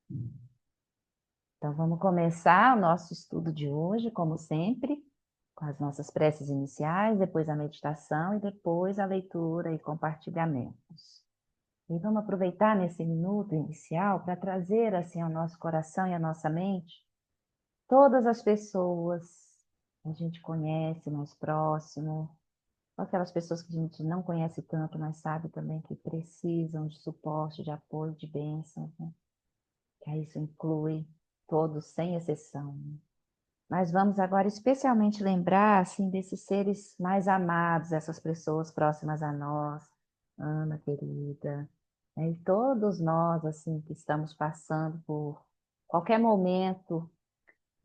Então, vamos começar o nosso estudo de hoje, como sempre, com as nossas preces iniciais, depois a meditação e depois a leitura e compartilhamentos. E vamos aproveitar nesse minuto inicial para trazer assim ao nosso coração e à nossa mente todas as pessoas que a gente conhece mais próximo, aquelas pessoas que a gente não conhece tanto, mas sabe também que precisam de suporte, de apoio, de bênção, né? Que aí isso inclui todos, sem exceção, né? Mas vamos agora especialmente lembrar assim desses seres mais amados, essas pessoas próximas a nós, Ana querida, né? E todos nós assim que estamos passando por qualquer momento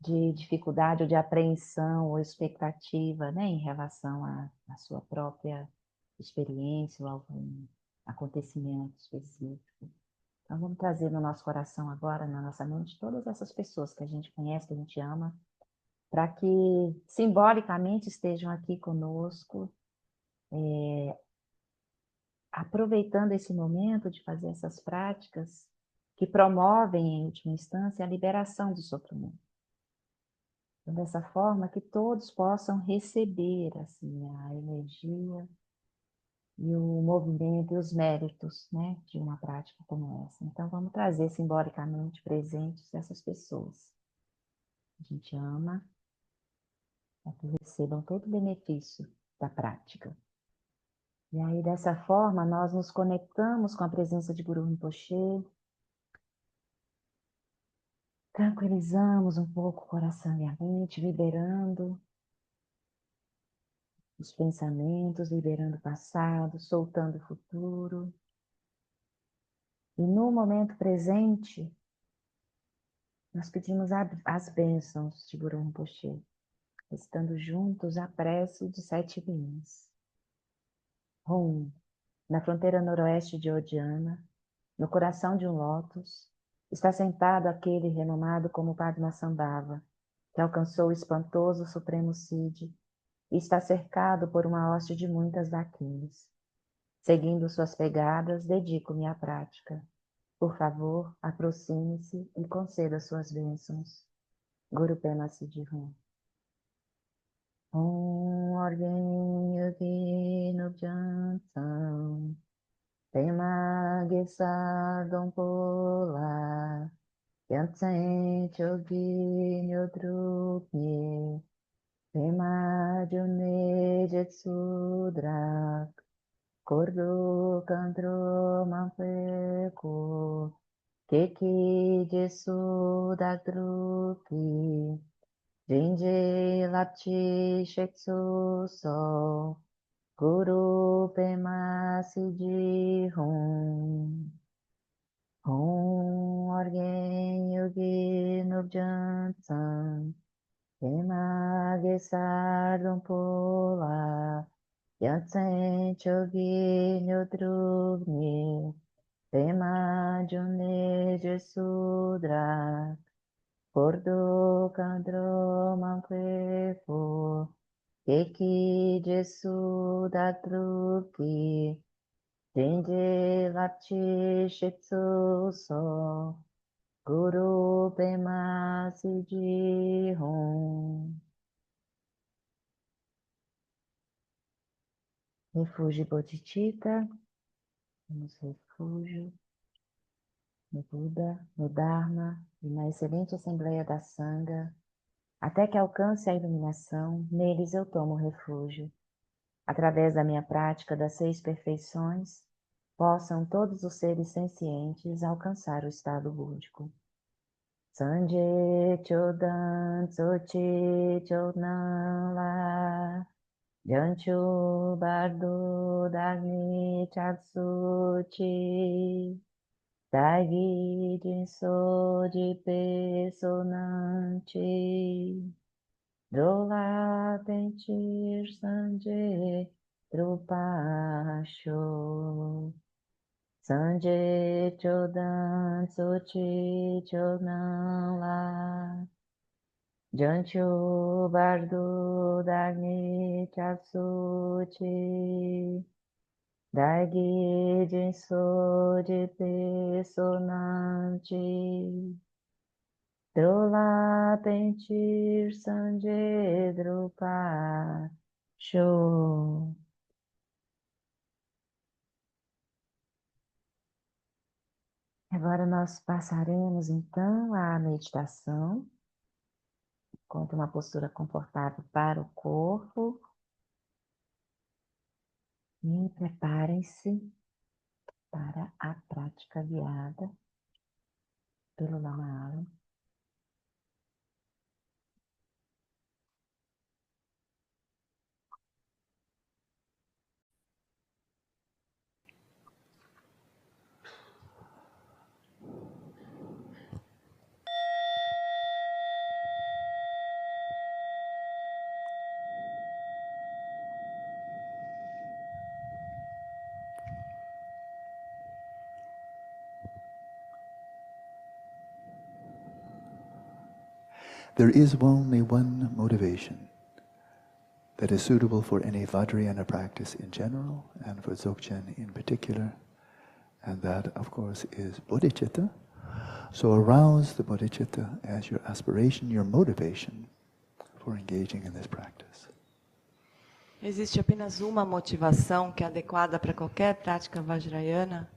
de dificuldade ou de apreensão ou expectativa, né, em relação à sua própria experiência ou algum acontecimento específico. Então vamos trazer no nosso coração agora, na nossa mente, todas essas pessoas que a gente conhece, que a gente ama, para que simbolicamente estejam aqui conosco, aproveitando esse momento de fazer essas práticas que promovem, em última instância, a liberação do sofrimento. Então, dessa forma que todos possam receber assim, a energia e o movimento e os méritos, né, de uma prática como essa. Então, vamos trazer simbolicamente presentes essas pessoas que a gente ama, para que recebam todo o benefício da prática. E aí, dessa forma, nós nos conectamos com a presença de Guru Rinpoche, tranquilizamos um pouco o coração e a mente, liberando os pensamentos, liberando o passado, soltando o futuro. E no momento presente, nós pedimos as bênçãos de Guru Rinpoche, estando juntos a prece de 7 linhas. Hum, na fronteira noroeste de Odiana, no coração de um lótus, está sentado aquele renomado como Padmasambhava, que alcançou o espantoso Supremo Cid e está cercado por uma hoste de muitas daquines. Seguindo suas pegadas, dedico-me à prática. Por favor, aproxime-se e conceda suas bênçãos. Guru Pema Siddhi. Orgen Yogi Nubjantam Pema Gesa Dompola Yantsen Chogi Nyodrupye Pema June Jetsudra Kordo Kandro Manpeko Keki Jesuda Drupi Jinje Lapchi Sheksu So Guru Pema Siji Hum Hum Orgen Yogi Nubjan San Pema Gesar Pola Yatsen Chogi Nyodrugni Pema June Jesudra Cordo Kandro Manquefo Eki Jesu Datruki Dende Lapchi Shitsu So Guru Pema Siji Hum. Refúgio Bodhicitta, temos refúgio no Buda, no Dharma e na excelente Assembleia da Sangha, até que alcance a iluminação, neles eu tomo refúgio. Através da minha prática das 6 perfeições, possam todos os seres sencientes alcançar o estado búdico. Sanje Chodan Tsochi Chodan La Janchu Bardo Dagni Chatsuchi Dagi Jinso Jipe Sonanchi Drola Pentir Sanje Drupasho Sanje Chodan Sochi Chodan La Jancho Bardo Dagni Chatsuchi Dagi Jinso Jipe Sonanchi Drola Pentir Sanje Drupa Show. Agora nós passaremos então à meditação, com uma postura confortável para o corpo. E preparem-se para a prática guiada pelo Lama Alan. There is only one motivation that is suitable for any Vajrayana practice in general and for Dzogchen in particular, and that, of course, is bodhicitta. So arouse the bodhicitta as your aspiration, your motivation for engaging in this practice. Existe apenas uma motivação que é adequada para qualquer prática Vajrayana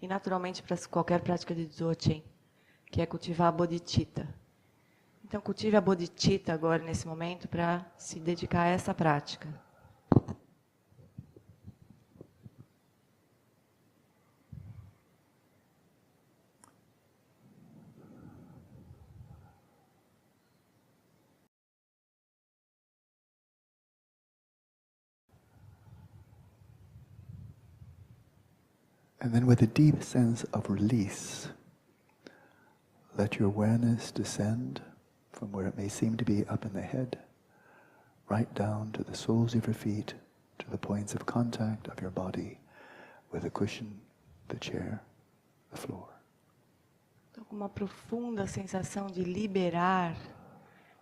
e naturalmente para qualquer prática de Dzogchen, que é cultivar a bodhicitta. Então cultive a bodhicitta agora nesse momento para se dedicar a essa prática. And then with a deep sense of release, let your awareness descend from where it may seem to be up in the head, right down to the soles of your feet, to the points of contact of your body with the cushion, the chair, the floor. Então, com uma profunda sensação de liberar,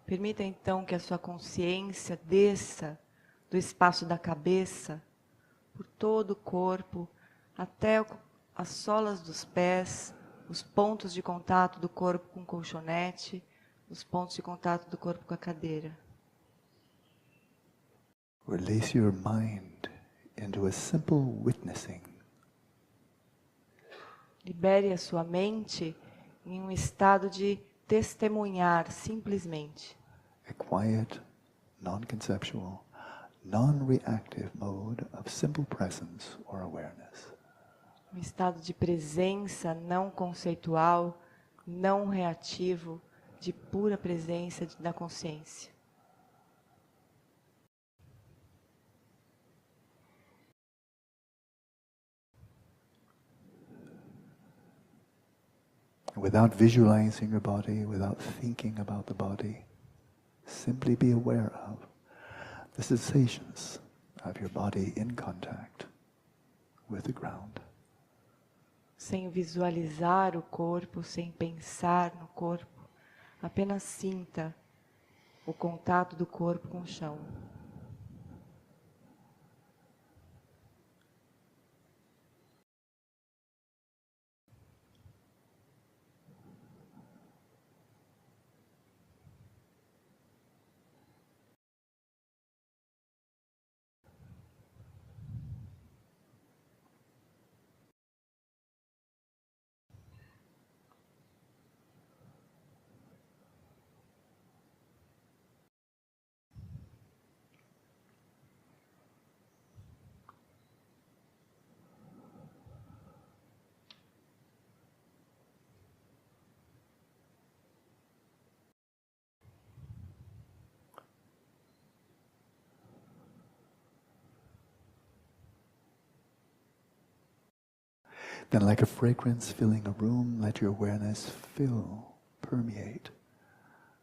permita então que a sua consciência desça do espaço da cabeça, por todo o corpo, até as solas dos pés, os pontos de contato do corpo com o colchonete, os pontos de contato do corpo com a cadeira. Release your mind into a simple witnessing. Libere a sua mente em um estado de testemunhar simplesmente. A quiet, non-conceptual, non-reactive mode of simple presence or awareness. Um estado de presença não conceitual, não reativo, de pura presença da consciência. Without visualizing your body, without thinking about the body, simply be aware of the sensations of your body in contact with the ground. Sem visualizar o corpo, sem pensar no corpo, apenas sinta o contato do corpo com o chão. Then like a fragrance filling a room, let your awareness fill, permeate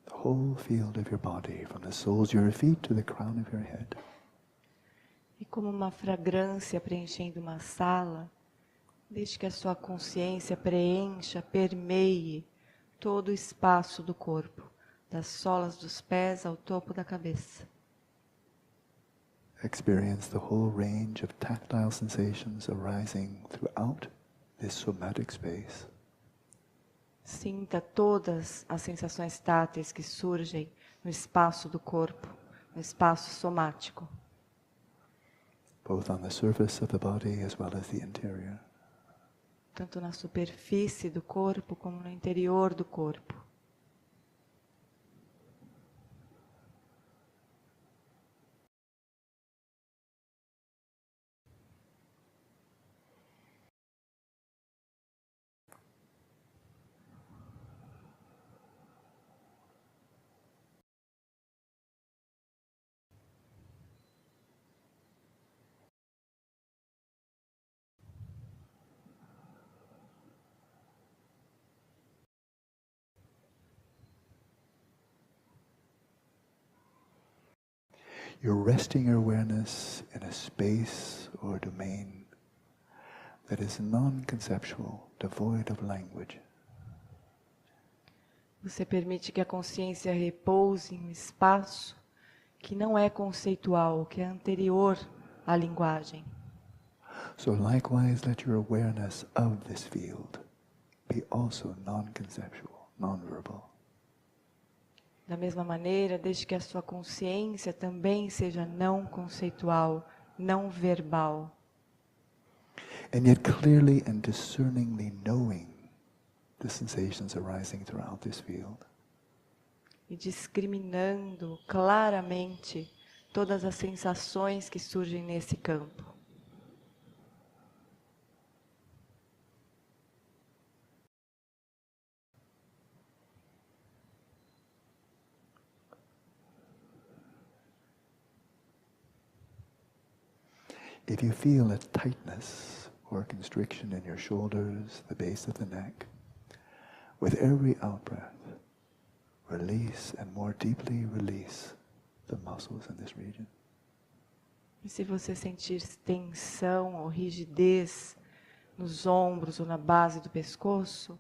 the whole field of your body, from the soles of your feet to the crown of your head. E como uma fragrância preenchendo uma sala, deixe que a sua consciência preencha, permeie todo o espaço do corpo, das solas dos pés ao topo da cabeça. Experience the whole range of tactile sensations arising throughout this somatic space. Sinta todas as sensações táteis que surgem no espaço do corpo, no espaço somático. Both on the surface of the body as well as the interior. Tanto na superfície do corpo como no interior do corpo. You're resting your awareness in a space or domain that is non-conceptual, devoid of language. Você permite que a consciência repouse em um espaço que não é conceitual, que é anterior à linguagem. So likewise, let your awareness of this field be also non-conceptual, non-verbal. Da mesma maneira, deixe que a sua consciência também seja não conceitual, não verbal. And yet clearly and discerningly knowing the sensations arising throughout this field. E discriminando claramente todas as sensações que surgem nesse campo. If you feel a tightness or constriction in your shoulders, the base of the neck, with every out-breath, release and more deeply release the muscles in this region. E se você sentir tensão ou rigidez nos ombros ou na base do pescoço,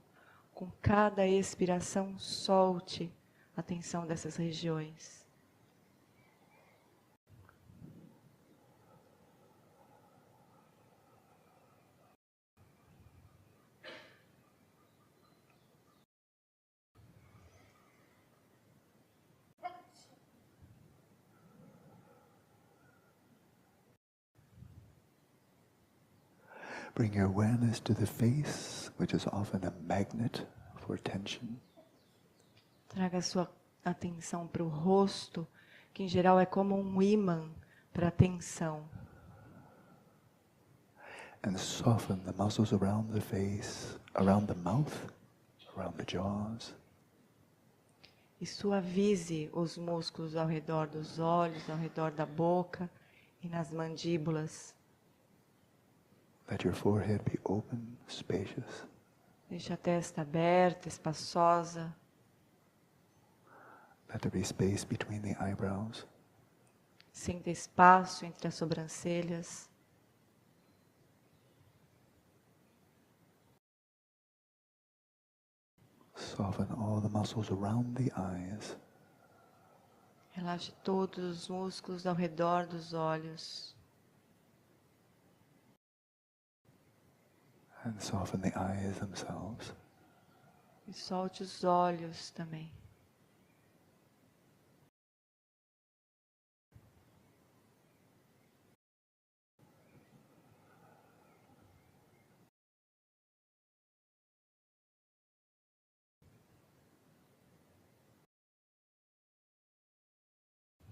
com cada expiração solte a tensão dessas regiões. Bring your awareness to the face, which is often a magnet for tension. Traga a sua atenção para o rosto, que em geral é como um ímã para a tensão. And soften the muscles around the face, around the mouth, around the jaws. E suavize os músculos ao redor dos olhos, ao redor da boca e nas mandíbulas. Let your forehead be open, spacious. Deixe a testa aberta, espaçosa. Let there be space between the eyebrows. Sinta espaço entre as sobrancelhas. Soften all the muscles around the eyes. Relaxe todos os músculos ao redor dos olhos. And soften the eyes themselves. E solte os olhos também.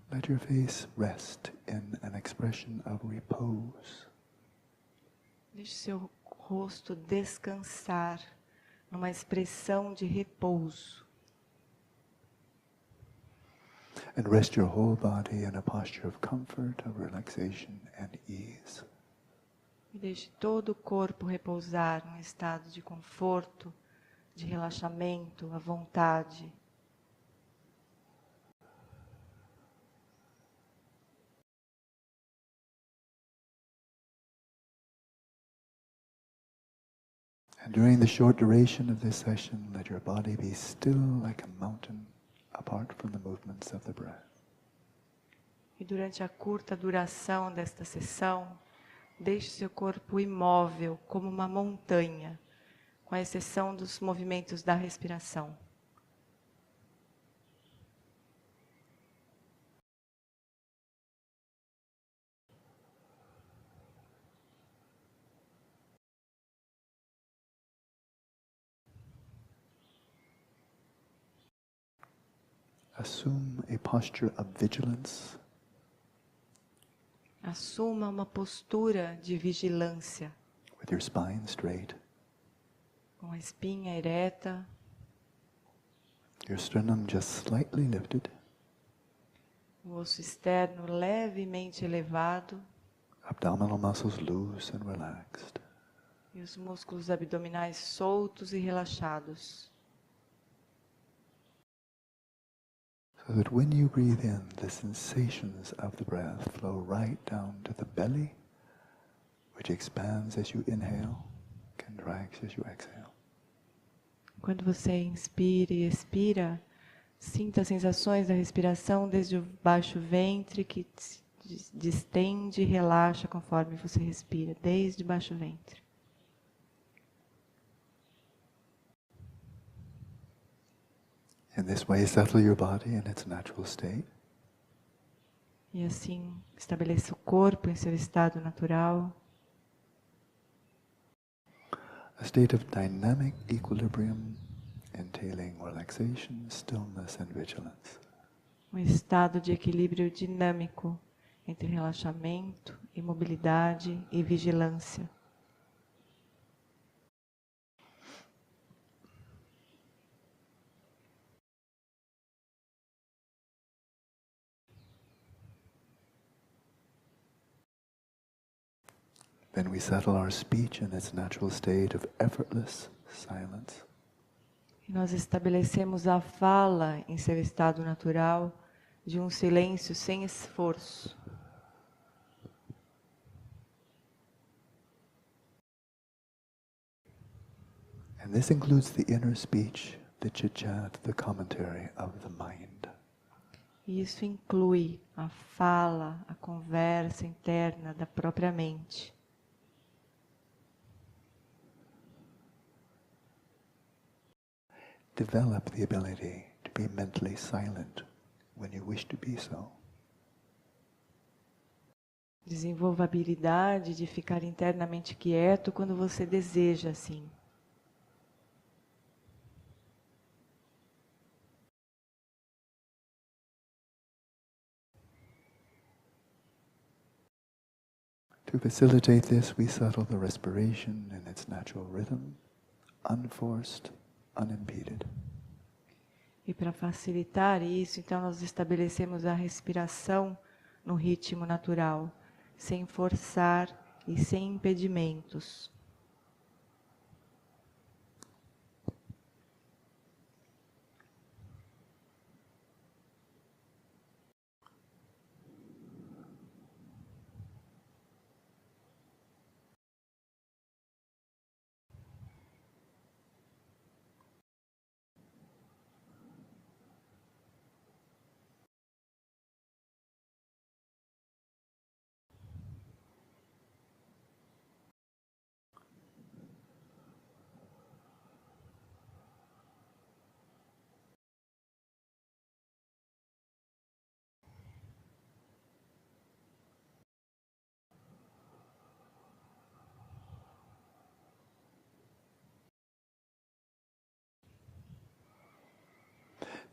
Let your face rest in an expression of repose. Deixe seu rosto descansar numa expressão de repouso. And rest your whole body in a posture of comfort, of relaxation and ease. E deixe todo o corpo repousar num estado de conforto, de relaxamento, à vontade. And during the short duration of this session, let your body be still like a mountain, apart from the movements of the breath. E durante a curta duração desta sessão, deixe seu corpo imóvel como uma montanha, com a exceção dos movimentos da respiração. Assume a posture of vigilance. Assuma uma postura de vigilância, With your spine straight, com a espinha ereta, your sternum just slightly lifted, o osso externo levemente elevado abdominal muscles loose and relaxed. e os músculos abdominais soltos e relaxados. So that when you breathe in, the sensations of the breath flow right down to the belly, which expands as you inhale, contracts as you exhale. Quando você inspira e expira, sinta as sensações da respiração desde o baixo ventre que se distende e relaxa conforme você respira, desde o baixo ventre. In this way, settle your body in its natural state. E assim, estabeleça o corpo em seu estado natural. A state of dynamic equilibrium, entailing relaxation, stillness and vigilance. Um estado de equilíbrio dinâmico entre relaxamento, imobilidade e vigilância. Then we settle our speech in its natural state of effortless silence. E nós estabelecemos a fala em seu estado natural de um silêncio sem esforço. And this includes the inner speech, the chit-chat, the commentary of the mind. E isso inclui a fala, a conversa interna da própria mente. Develop the ability to be mentally silent when you wish to be so. Desenvolva a habilidade de ficar internamente quieto quando você deseja assim. To facilitate this, we settle the respiration in its natural rhythm, unforced, unimpeded. E para facilitar isso, então nós estabelecemos a respiração no ritmo natural, sem forçar e sem impedimentos.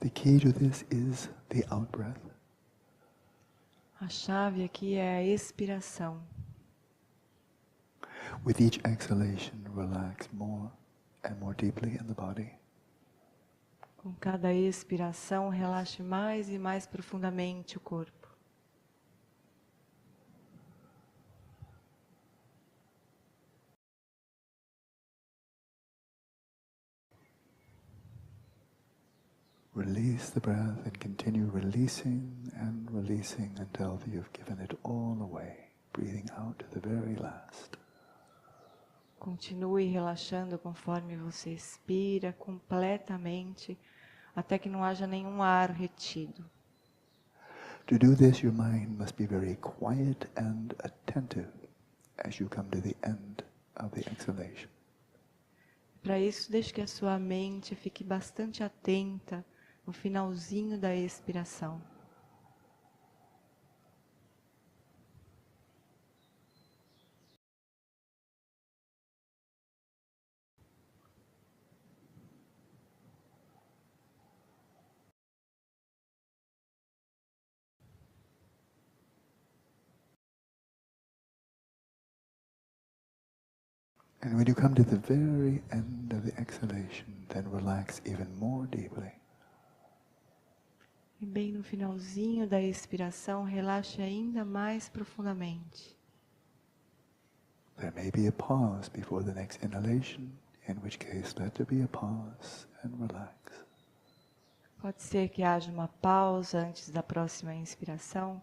The key to this is the out-breath. A chave aqui é a expiração. With each exhalation, relax more and more deeply in the body. Com cada expiração, relaxe mais e mais profundamente o corpo. Release the breath and continue releasing until you've given it all away, breathing out to the very last. Continue relaxando conforme você expira completamente, até que não haja nenhum ar retido. To do this, your mind must be very quiet and attentive as you come to the end of the exhalation. Para isso, deixe que a sua mente fique bastante atenta no finalzinho da expiração. And when you come to the very end of the exhalation, then relax even more deeply. E bem no finalzinho da expiração, relaxe ainda mais profundamente. There may be a pause before the next inhalation, in which case let there be a pause and relax. Pode ser que haja uma pausa antes da próxima inspiração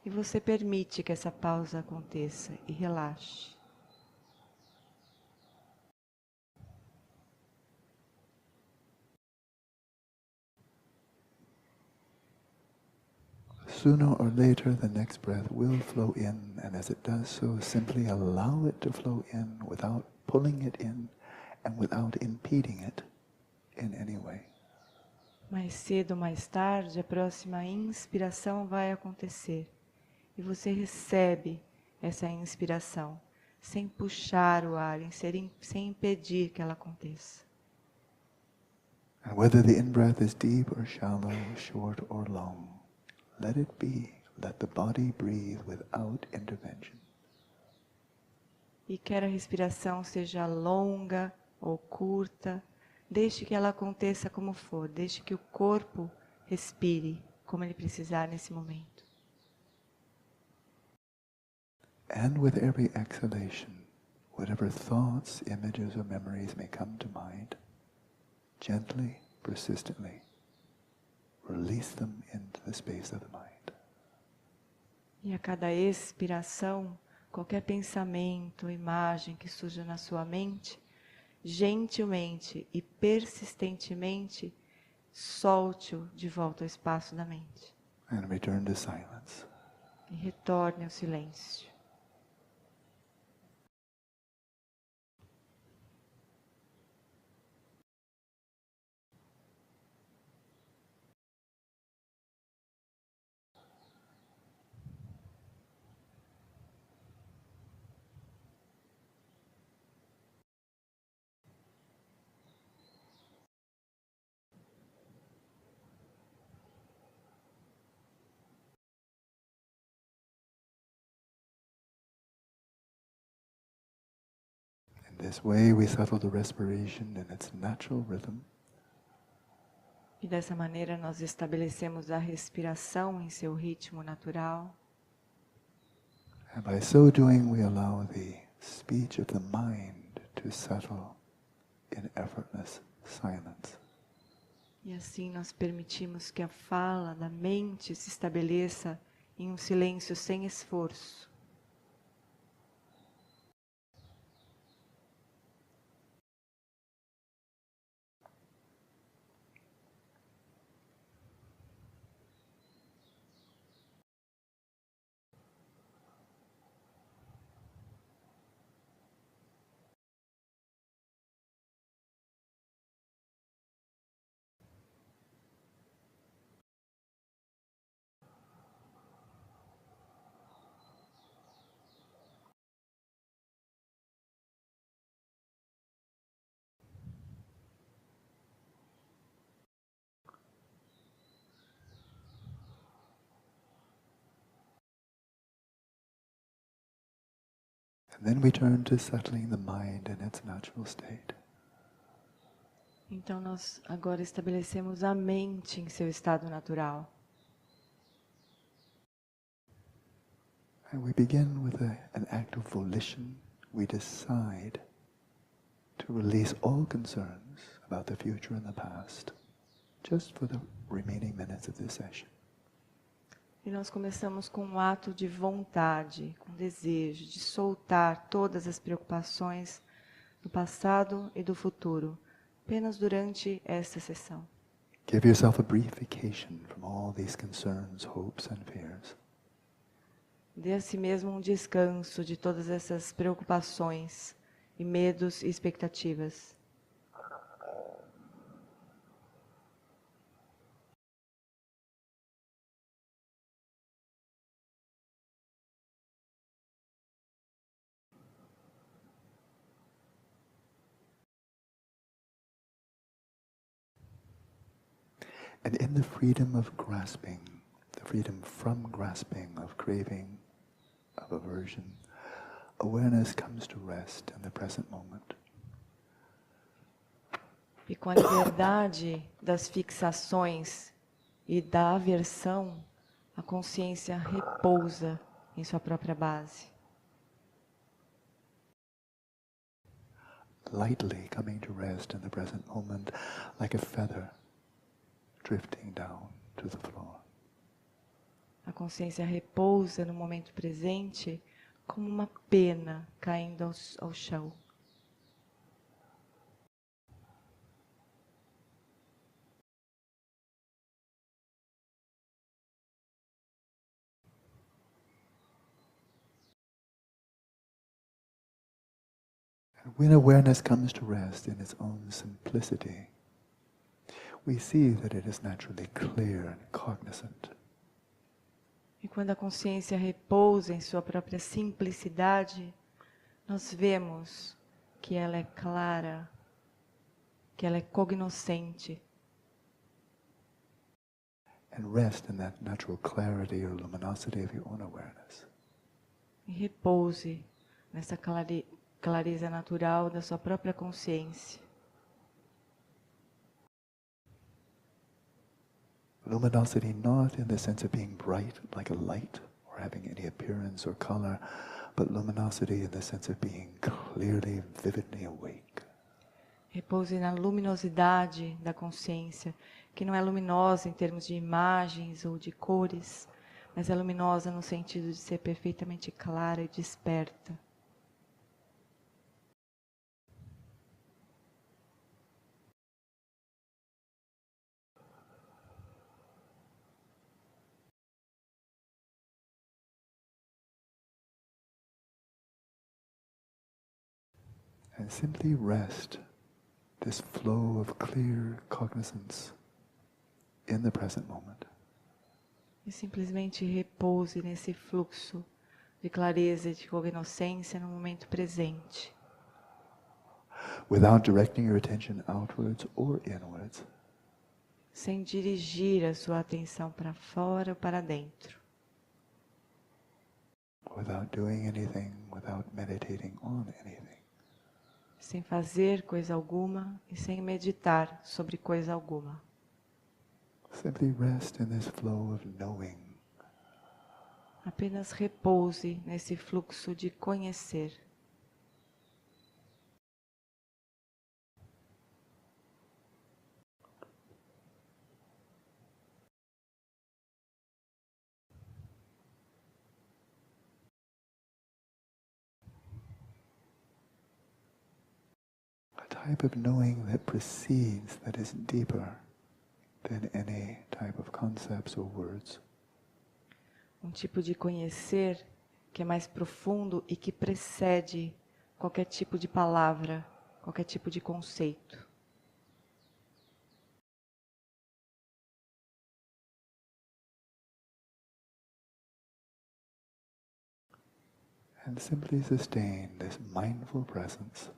e você permite que essa pausa aconteça e relaxe. Sooner or later, the next breath will flow in, and as it does so, simply allow it to flow in without pulling it in and without impeding it in any way. Mais cedo ou mais tarde, a próxima inspiração vai acontecer. E você recebe essa inspiração, sem puxar o ar, sem impedir que ela aconteça. And whether the in-breath is deep or shallow, short or long, let it be. Let the body breathe without intervention. E quer a respiração seja longa ou curta, deixe que ela aconteça como for, deixe que o corpo respire como ele precisar nesse momento. And with every exhalation, whatever thoughts, images or memories may come to mind, gently, persistently, release them into the space of the mind. E a cada expiração, qualquer pensamento, imagem que surja na sua mente, gentilmente e persistentemente, solte-o de volta ao espaço da mente. And return to silence. E retorne ao silêncio. In this way, we settle the respiration in its natural rhythm. E dessa maneira nós estabelecemos a respiração em seu ritmo natural. And by so doing, we allow the speech of the mind to settle in effortless silence. E assim nós permitimos que a fala da mente se estabeleça em um silêncio sem esforço. And then we turn to settling the mind in its natural state. Então nós agora estabelecemos a mente em seu estado natural. And we begin with an act of volition. We decide to release all concerns about the future and the past, just for the remaining minutes of this session. E nós começamos com um ato de vontade, com desejo de soltar todas as preocupações do passado e do futuro, apenas durante esta sessão. Give yourself a brief vacation from all these concerns, hopes, and fears. Dê a si mesmo um descanso de todas essas preocupações e medos e expectativas. And in the freedom of grasping, the freedom from grasping, of craving, of aversion, awareness comes to rest in the present moment. E com a liberdade das fixações e da aversão, a consciência repousa em sua própria base. Lightly coming to rest in the present moment, like a feather drifting down to the floor. A consciência repousa no momento presente como uma pena caindo ao chão. And when awareness comes to rest in its own simplicity, we see that it is naturally clear and cognizant. E quando a consciência repousa em sua própria simplicidade, nós vemos que ela é clara, que ela é cognoscente. And rest in that natural clarity or luminosity of your own awareness. E repouse nessa clareza natural da sua própria consciência. Luminosity not in the sense of being bright like a light or having any appearance or color, but luminosity in the sense of being clearly, vividly awake. Repouse na luminosidade da consciência, que não é luminosa em termos de imagens ou de cores, mas é luminosa no sentido de ser perfeitamente clara e desperta. And simply rest this flow of clear cognizance in the present moment. E simplesmente repouse nesse fluxo de clareza e de cognoscência no momento presente. Without directing your attention outwards or inwards. Sem dirigir a sua atenção para fora ou para dentro. Without doing anything, without meditating on anything. Sem fazer coisa alguma e sem meditar sobre coisa alguma. Simply rest in this flow of knowing. Apenas repouse nesse fluxo de conhecer. A type of knowing that precedes, that is deeper than any type of concepts or words. Um tipo de conhecer que é mais profundo e que precede qualquer tipo de palavra, qualquer tipo de conceito. And simply sustain this mindful presence.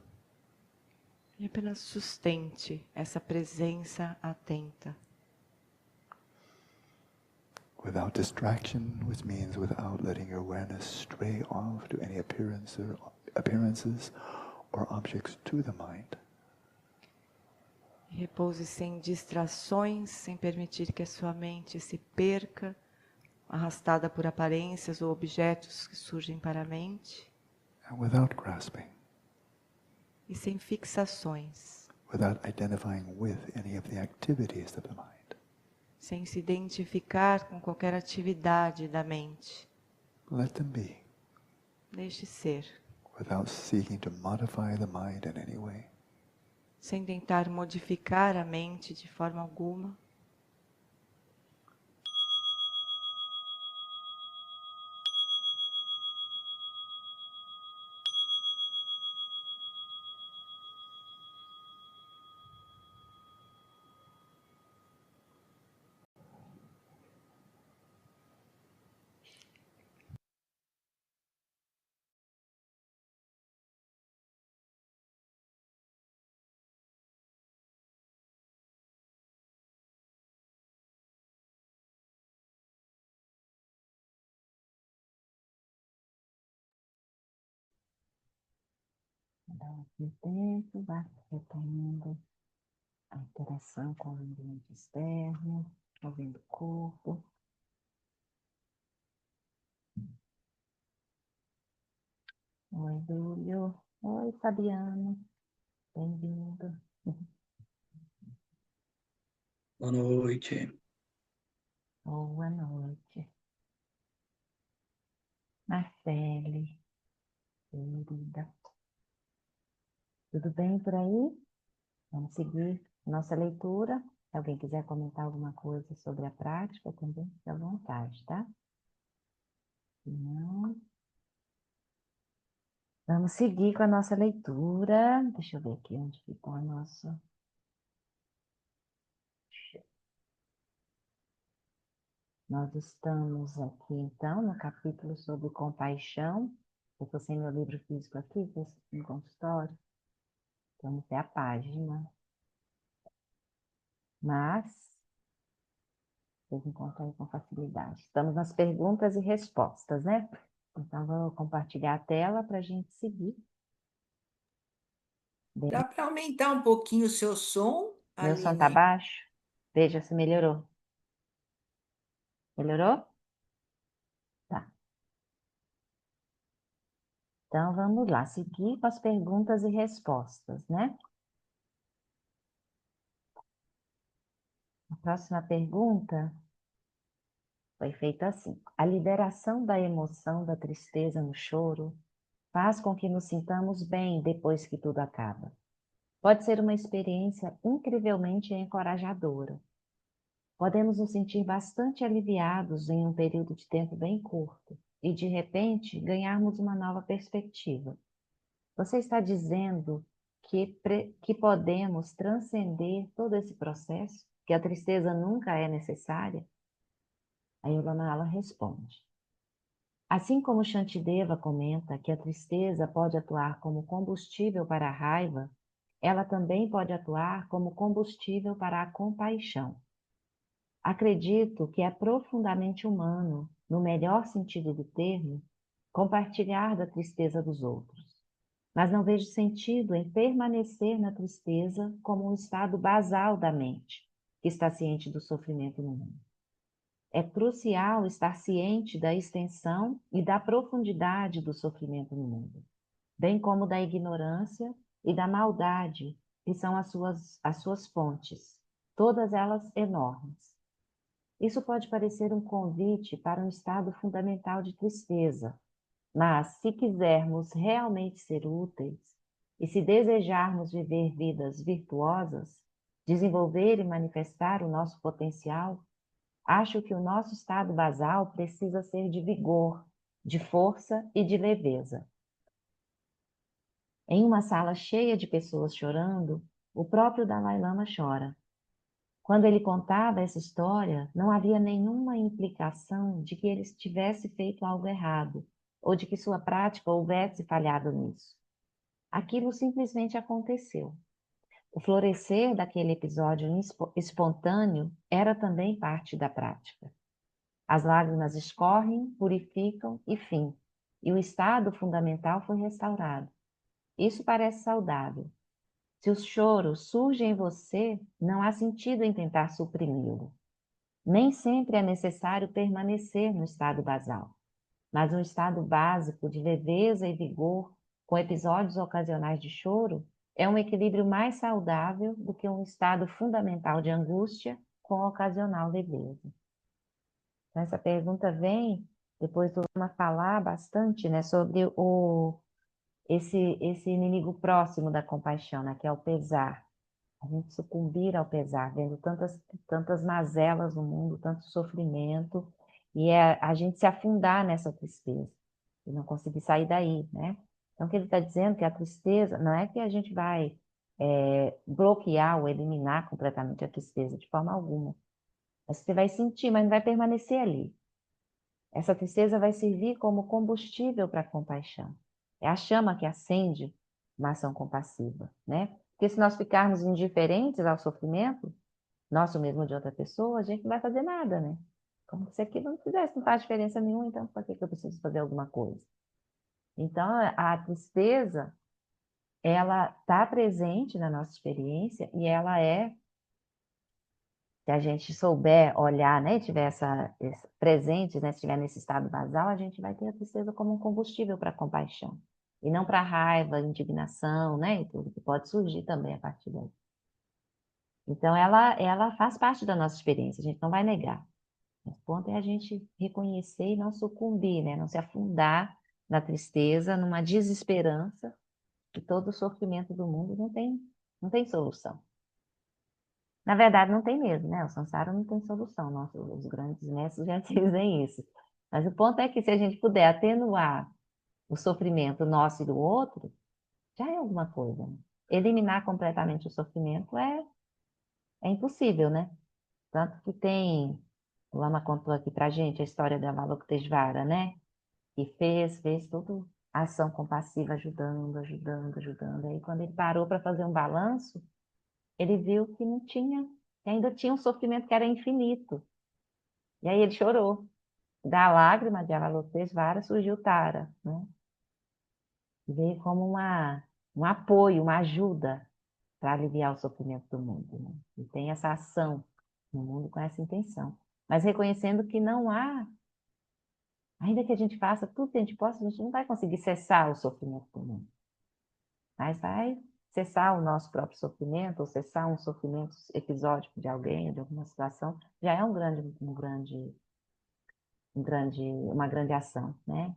E apenas sustente essa presença atenta. Without distraction, which means without letting your awareness stray off to any appearances or objects to the mind. Repouse sem distrações, sem permitir que a sua mente se perca, arrastada por aparências ou objetos que surgem para a mente. And without grasping. E sem fixações. Without identifying with any of the activities of the mind. Sem se identificar com qualquer atividade da mente. Let them be. Deixe ser. Without seeking to modify the mind in any way. Sem tentar modificar a mente de forma alguma. Então, com o tempo, vai retomando a interação com o ambiente externo, movendo o corpo. Oi, Dúlio. Oi, Fabiano. Bem-vindo. Boa noite. Boa noite. Marcele, querida. Tudo bem por aí? Vamos seguir nossa leitura. Se alguém quiser comentar alguma coisa sobre a prática, também fique à vontade, tá? Se não, vamos seguir com a nossa leitura. Deixa eu ver aqui onde ficou a nossa. Nós estamos aqui, então, no capítulo sobre compaixão. Eu estou sem meu livro físico aqui, no consultório. Vamos ver a página. Mas, vocês encontram aí com facilidade. Estamos nas perguntas e respostas, né? Então, vou compartilhar a tela para a gente seguir. Dá para aumentar um pouquinho o seu som, Meu som está Aline? baixo? Veja se melhorou. Melhorou? Tá. Então, vamos lá, seguir com as perguntas e respostas, né? A próxima pergunta foi feita assim: a liberação da emoção da tristeza no choro faz com que nos sintamos bem depois que tudo acaba. Pode ser uma experiência incrivelmente encorajadora. Podemos nos sentir bastante aliviados em um período de tempo bem curto e, de repente, ganharmos uma nova perspectiva. Você está dizendo que podemos transcender todo esse processo? Que a tristeza nunca é necessária? A Yoganala responde: assim como Shantideva comenta que a tristeza pode atuar como combustível para a raiva, ela também pode atuar como combustível para a compaixão. Acredito que é profundamente humano, no melhor sentido do termo, compartilhar da tristeza dos outros. Mas não vejo sentido em permanecer na tristeza como um estado basal da mente, que está ciente do sofrimento no mundo. É crucial estar ciente da extensão e da profundidade do sofrimento no mundo, bem como da ignorância e da maldade, que são as suas fontes, todas elas enormes. Isso pode parecer um convite para um estado fundamental de tristeza, mas se quisermos realmente ser úteis e se desejarmos viver vidas virtuosas, desenvolver e manifestar o nosso potencial, acho que o nosso estado basal precisa ser de vigor, de força e de leveza. Em uma sala cheia de pessoas chorando, o próprio Dalai Lama chora. Quando ele contava essa história, não havia nenhuma implicação de que ele tivesse feito algo errado, ou de que sua prática houvesse falhado nisso. Aquilo simplesmente aconteceu. O florescer daquele episódio espontâneo era também parte da prática. As lágrimas escorrem, purificam e fim, e o estado fundamental foi restaurado. Isso parece saudável. Se o choro surge em você, não há sentido em tentar suprimi-lo. Nem sempre é necessário permanecer no estado basal, mas um estado básico de leveza e vigor, com episódios ocasionais de choro, é um equilíbrio mais saudável do que um estado fundamental de angústia com ocasional leveza. Então, essa pergunta vem depois do Lama falar bastante, né, sobre esse inimigo próximo da compaixão, né, que é o pesar. A gente sucumbir ao pesar, vendo tantas mazelas no mundo, tanto sofrimento, e a gente se afundar nessa tristeza e não conseguir sair daí, né? Então, o que ele está dizendo é que a tristeza, não é que a gente vai bloquear ou eliminar completamente a tristeza, de forma alguma. Mas você vai sentir, mas não vai permanecer ali. Essa tristeza vai servir como combustível para a compaixão. É a chama que acende uma ação compassiva, né? Porque se nós ficarmos indiferentes ao sofrimento, nosso mesmo de outra pessoa, a gente não vai fazer nada, né? Como se aquilo não faz diferença nenhuma, então por que eu preciso fazer alguma coisa? Então, a tristeza, ela está presente na nossa experiência e ela é, se a gente souber olhar, né, tiver presente, né, se estiver nesse estado basal, a gente vai ter a tristeza como um combustível para a compaixão. E não para raiva, indignação, né, e tudo que pode surgir também a partir daí. Então, ela faz parte da nossa experiência, a gente não vai negar. O ponto é a gente reconhecer e não sucumbir, né, não se afundar na tristeza, numa desesperança, que todo o sofrimento do mundo não tem solução. Na verdade, não tem mesmo, né? O samsara não tem solução. Os grandes mestres já dizem isso. Mas o ponto é que se a gente puder atenuar o sofrimento nosso e do outro, já é alguma coisa, né? Eliminar completamente o sofrimento é impossível, né? Tanto que o Lama contou aqui pra gente a história da Avalokiteshvara, né? Que fez toda a ação compassiva, ajudando, ajudando, ajudando. Aí quando ele parou para fazer um balanço, ele viu que não tinha, que ainda tinha um sofrimento que era infinito. E aí ele chorou. Da lágrima de Avalokiteshvara surgiu Tara, né? E veio como um apoio, uma ajuda para aliviar o sofrimento do mundo, né? E tem essa ação no mundo com essa intenção. Mas reconhecendo que não há, ainda que a gente faça tudo que a gente possa, a gente não vai conseguir cessar o sofrimento do mundo. Mas vai cessar o nosso próprio sofrimento, ou cessar um sofrimento episódico de alguém, de alguma situação, já é uma grande ação, né?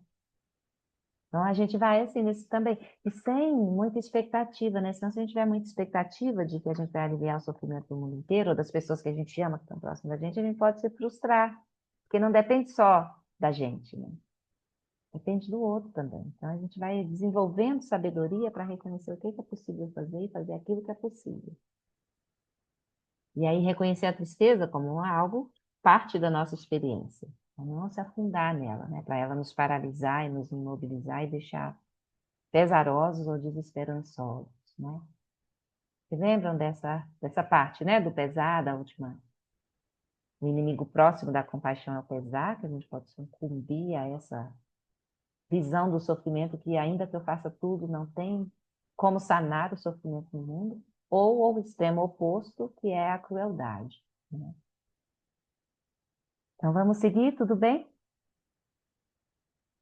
Então a gente vai assim nesse também, e sem muita expectativa, né? Senão, se a gente tiver muita expectativa de que a gente vai aliviar o sofrimento do mundo inteiro, ou das pessoas que a gente ama, que estão próximas da gente, a gente pode se frustrar, porque não depende só da gente, né? Depende do outro também. Então, a gente vai desenvolvendo sabedoria para reconhecer o que é possível fazer e fazer aquilo que é possível. E aí, reconhecer a tristeza como algo, parte da nossa experiência. Então, não se afundar nela, né? Para ela nos paralisar e nos imobilizar e deixar pesarosos ou desesperançosos, né? Vocês lembram dessa parte, né? Do pesar, da última. O inimigo próximo da compaixão é o pesar, que a gente pode sucumbir a essa visão do sofrimento que ainda que eu faça tudo, não tem como sanar o sofrimento no mundo, ou o extremo oposto, que é a crueldade, né? Então vamos seguir, tudo bem?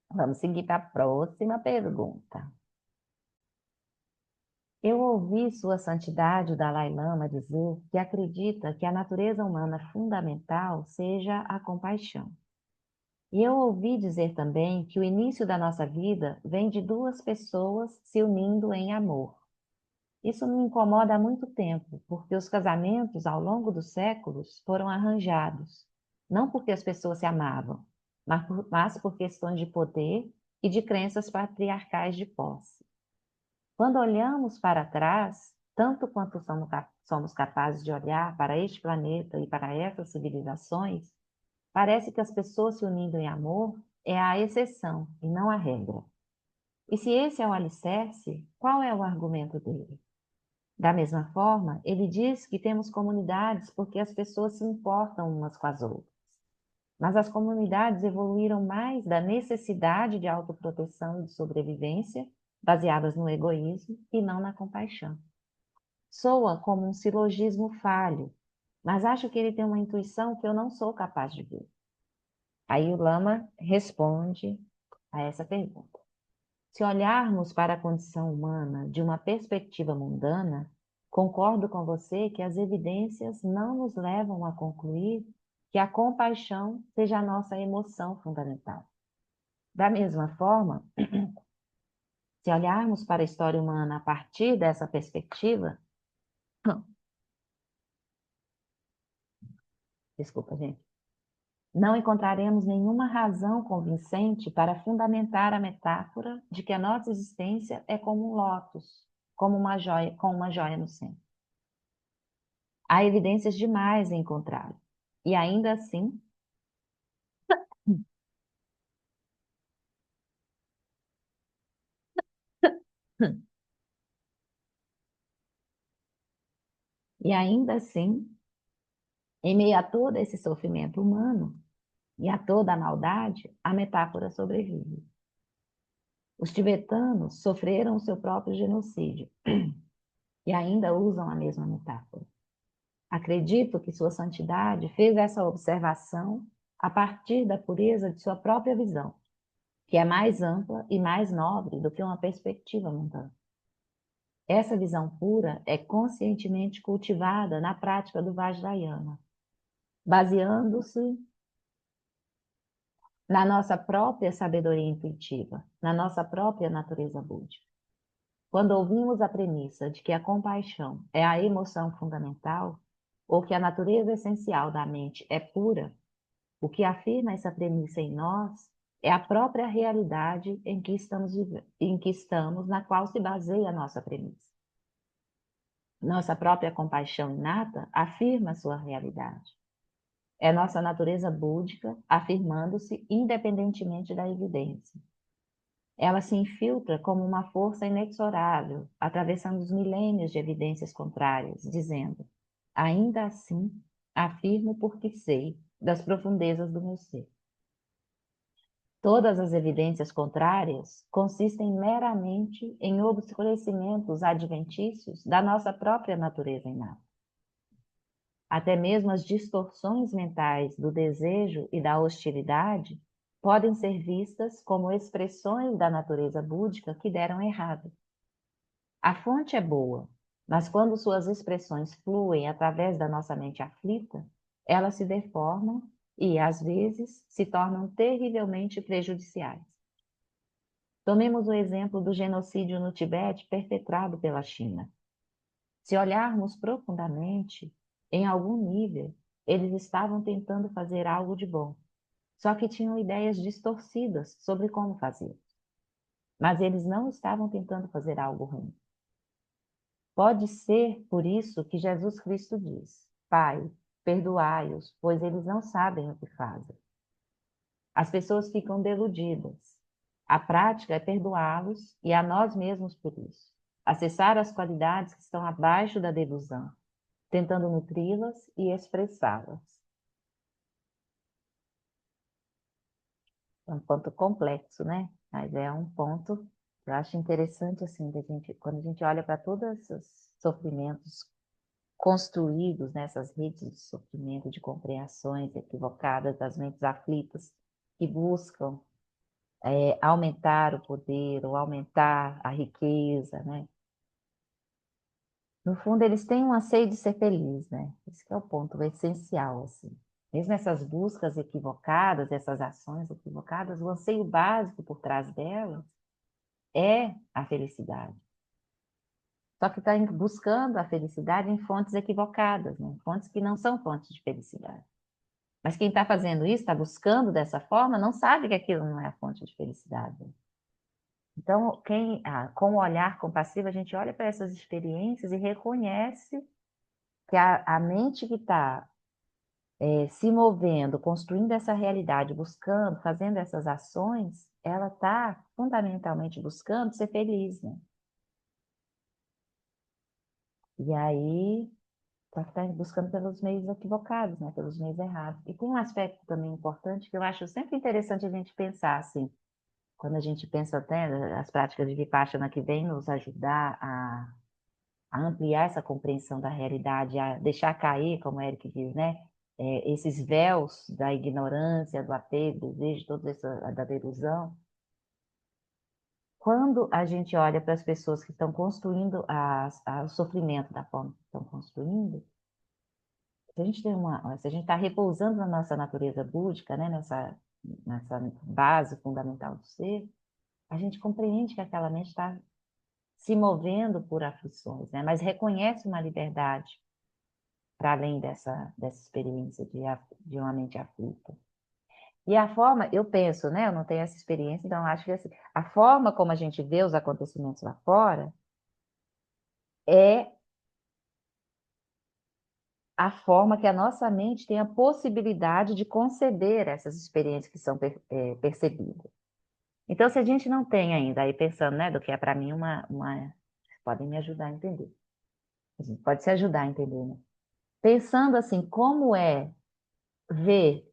Vamos seguir para a próxima pergunta. Eu ouvi Sua Santidade, o Dalai Lama, dizer que acredita que a natureza humana fundamental seja a compaixão. E eu ouvi dizer também que o início da nossa vida vem de duas pessoas se unindo em amor. Isso me incomoda há muito tempo, porque os casamentos, ao longo dos séculos, foram arranjados, não porque as pessoas se amavam, mas por questões de poder e de crenças patriarcais de posse. Quando olhamos para trás, tanto quanto somos capazes de olhar para este planeta e para essas civilizações, parece que as pessoas se unindo em amor é a exceção e não a regra. E se esse é o alicerce, qual é o argumento dele? Da mesma forma, ele diz que temos comunidades porque as pessoas se importam umas com as outras. Mas as comunidades evoluíram mais da necessidade de autoproteção e de sobrevivência, baseadas no egoísmo e não na compaixão. Soa como um silogismo falho, mas acho que ele tem uma intuição que eu não sou capaz de ver. Aí o Lama responde a essa pergunta. Se olharmos para a condição humana de uma perspectiva mundana, concordo com você que as evidências não nos levam a concluir que a compaixão seja a nossa emoção fundamental. Da mesma forma, se olharmos para a história humana a partir dessa perspectiva, desculpa, gente, não encontraremos nenhuma razão convincente para fundamentar a metáfora de que a nossa existência é como um lótus, como uma joia, com uma joia no centro. Há evidências demais em contrário. E ainda assim, e ainda assim, em meio a todo esse sofrimento humano e a toda a maldade, a metáfora sobrevive. Os tibetanos sofreram o seu próprio genocídio e ainda usam a mesma metáfora. Acredito que Sua Santidade fez essa observação a partir da pureza de sua própria visão, que é mais ampla e mais nobre do que uma perspectiva mundana. Essa visão pura é conscientemente cultivada na prática do Vajrayana, baseando-se na nossa própria sabedoria intuitiva, na nossa própria natureza búdica. Quando ouvimos a premissa de que a compaixão é a emoção fundamental, ou que a natureza essencial da mente é pura, o que afirma essa premissa em nós é a própria realidade em que estamos, na qual se baseia a nossa premissa. Nossa própria compaixão inata afirma sua realidade. É nossa natureza búdica afirmando-se independentemente da evidência. Ela se infiltra como uma força inexorável, atravessando os milênios de evidências contrárias, dizendo: ainda assim, afirmo porque sei das profundezas do meu ser. Todas as evidências contrárias consistem meramente em obscurecimentos adventícios da nossa própria natureza inata. Até mesmo as distorções mentais do desejo e da hostilidade podem ser vistas como expressões da natureza búdica que deram errado. A fonte é boa, mas quando suas expressões fluem através da nossa mente aflita, elas se deformam e, às vezes, se tornam terrivelmente prejudiciais. Tomemos o exemplo do genocídio no Tibete perpetrado pela China. Se olharmos profundamente, em algum nível, eles estavam tentando fazer algo de bom, só que tinham ideias distorcidas sobre como fazer. Mas eles não estavam tentando fazer algo ruim. Pode ser por isso que Jesus Cristo diz: Pai, perdoai-os, pois eles não sabem o que fazem. As pessoas ficam deludidas. A prática é perdoá-los e a nós mesmos por isso. Acessar as qualidades que estão abaixo da delusão, tentando nutri-las e expressá-las. É um ponto complexo, né? Mas é um ponto que eu acho interessante, assim, quando a gente olha para todos os sofrimentos construídos nessas redes de sofrimento, de compreensões equivocadas das mentes aflitas, que buscam aumentar o poder ou aumentar a riqueza, né? No fundo, eles têm um anseio de ser feliz, né? Esse que é o ponto essencial, assim. Mesmo essas buscas equivocadas, essas ações equivocadas, o anseio básico por trás delas é a felicidade. Só que está buscando a felicidade em fontes equivocadas, né? Fontes que não são fontes de felicidade. Mas quem está fazendo isso, está buscando dessa forma, não sabe que aquilo não é a fonte de felicidade. Então, com o olhar compassivo, a gente olha para essas experiências e reconhece que a mente que está se movendo, construindo essa realidade, buscando, fazendo essas ações, ela está fundamentalmente buscando ser feliz, né? E aí, só que está buscando pelos meios equivocados, né? Pelos meios errados. E tem um aspecto também importante que eu acho sempre interessante a gente pensar, assim, quando a gente pensa até as práticas de Vipassana que vêm nos ajudar a ampliar essa compreensão da realidade, a deixar cair, como o Eric diz, né? Esses véus da ignorância, do apego, do desejo, toda essa da delusão. Quando a gente olha para as pessoas que estão construindo o sofrimento da forma que estão construindo, se a gente está repousando na nossa natureza búdica, né, nessa base fundamental do ser, a gente compreende que aquela mente está se movendo por aflições, né, mas reconhece uma liberdade para além dessa experiência de uma mente aflita. E a forma, eu penso, né, eu não tenho essa experiência, então acho que assim, a forma como a gente vê os acontecimentos lá fora é a forma que a nossa mente tem a possibilidade de conceber essas experiências que são percebidas. Então, se a gente não tem ainda, aí pensando, né, do que é para mim podem me ajudar a entender. A gente pode se ajudar a entender, né? Pensando assim, como é ver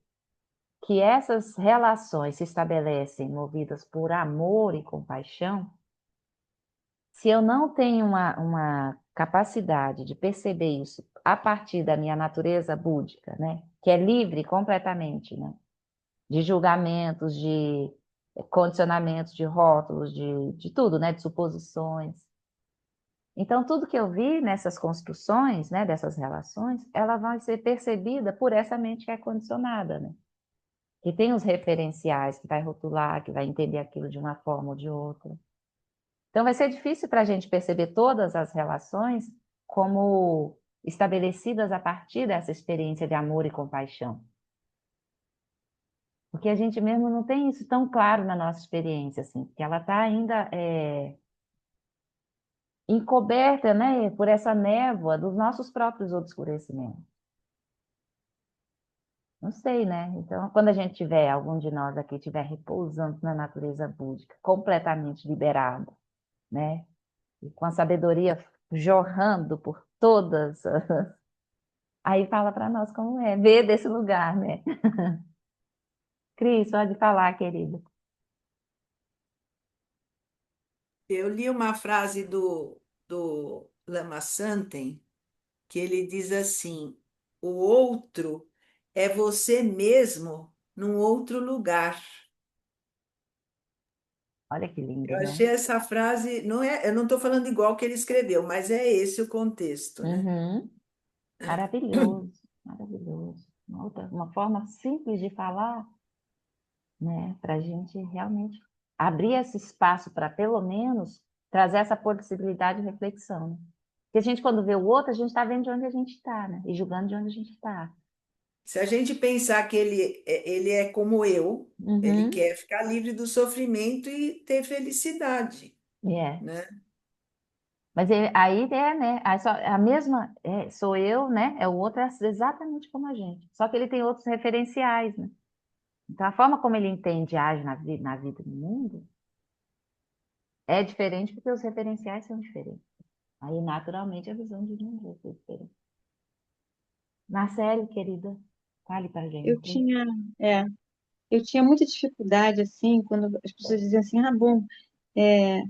que essas relações se estabelecem movidas por amor e compaixão, se eu não tenho uma capacidade de perceber isso a partir da minha natureza búdica, né, que é livre completamente, né, de julgamentos, de condicionamentos, de rótulos, de tudo, né, de suposições. Então, tudo que eu vi nessas construções, né, dessas relações, ela vai ser percebida por essa mente que é condicionada, né? Que tem os referenciais, que vai rotular, que vai entender aquilo de uma forma ou de outra. Então, vai ser difícil para a gente perceber todas as relações como estabelecidas a partir dessa experiência de amor e compaixão. Porque a gente mesmo não tem isso tão claro na nossa experiência, assim, porque ela está ainda encoberta, né, por essa névoa dos nossos próprios obscurecimentos. Não sei, né? Então, quando a gente tiver, algum de nós aqui estiver repousando na natureza búdica, completamente liberado, né? E com a sabedoria jorrando por todas, aí fala para nós como é, ver desse lugar, né? Cris, pode falar, querida. Eu li uma frase do Lama Santen, que ele diz assim: o outro é você mesmo num outro lugar. Olha que lindo, Eu né? achei essa frase, não é, eu não estou falando igual que ele escreveu, mas é esse o contexto, né? Uhum. Maravilhoso, maravilhoso. Uma forma simples de falar, né? Para a gente realmente abrir esse espaço para, pelo menos, trazer essa possibilidade de reflexão, né? Porque a gente, quando vê o outro, a gente está vendo de onde a gente está, né? E julgando de onde a gente está. Se a gente pensar que ele é como eu, ele Uhum. quer ficar livre do sofrimento e ter felicidade, É. né? Mas aí é, né? A mesma, sou eu, né? É o outro é exatamente como a gente. Só que ele tem outros referenciais, né? Então, a forma como ele entende e age na vida e no mundo é diferente porque os referenciais são diferentes. Aí, naturalmente, a visão de mundo vai ser diferente. Marcele, querida, fale pra Eu gente. tinha, é, eu tinha muita dificuldade, assim, quando as pessoas diziam assim, ah, bom, é,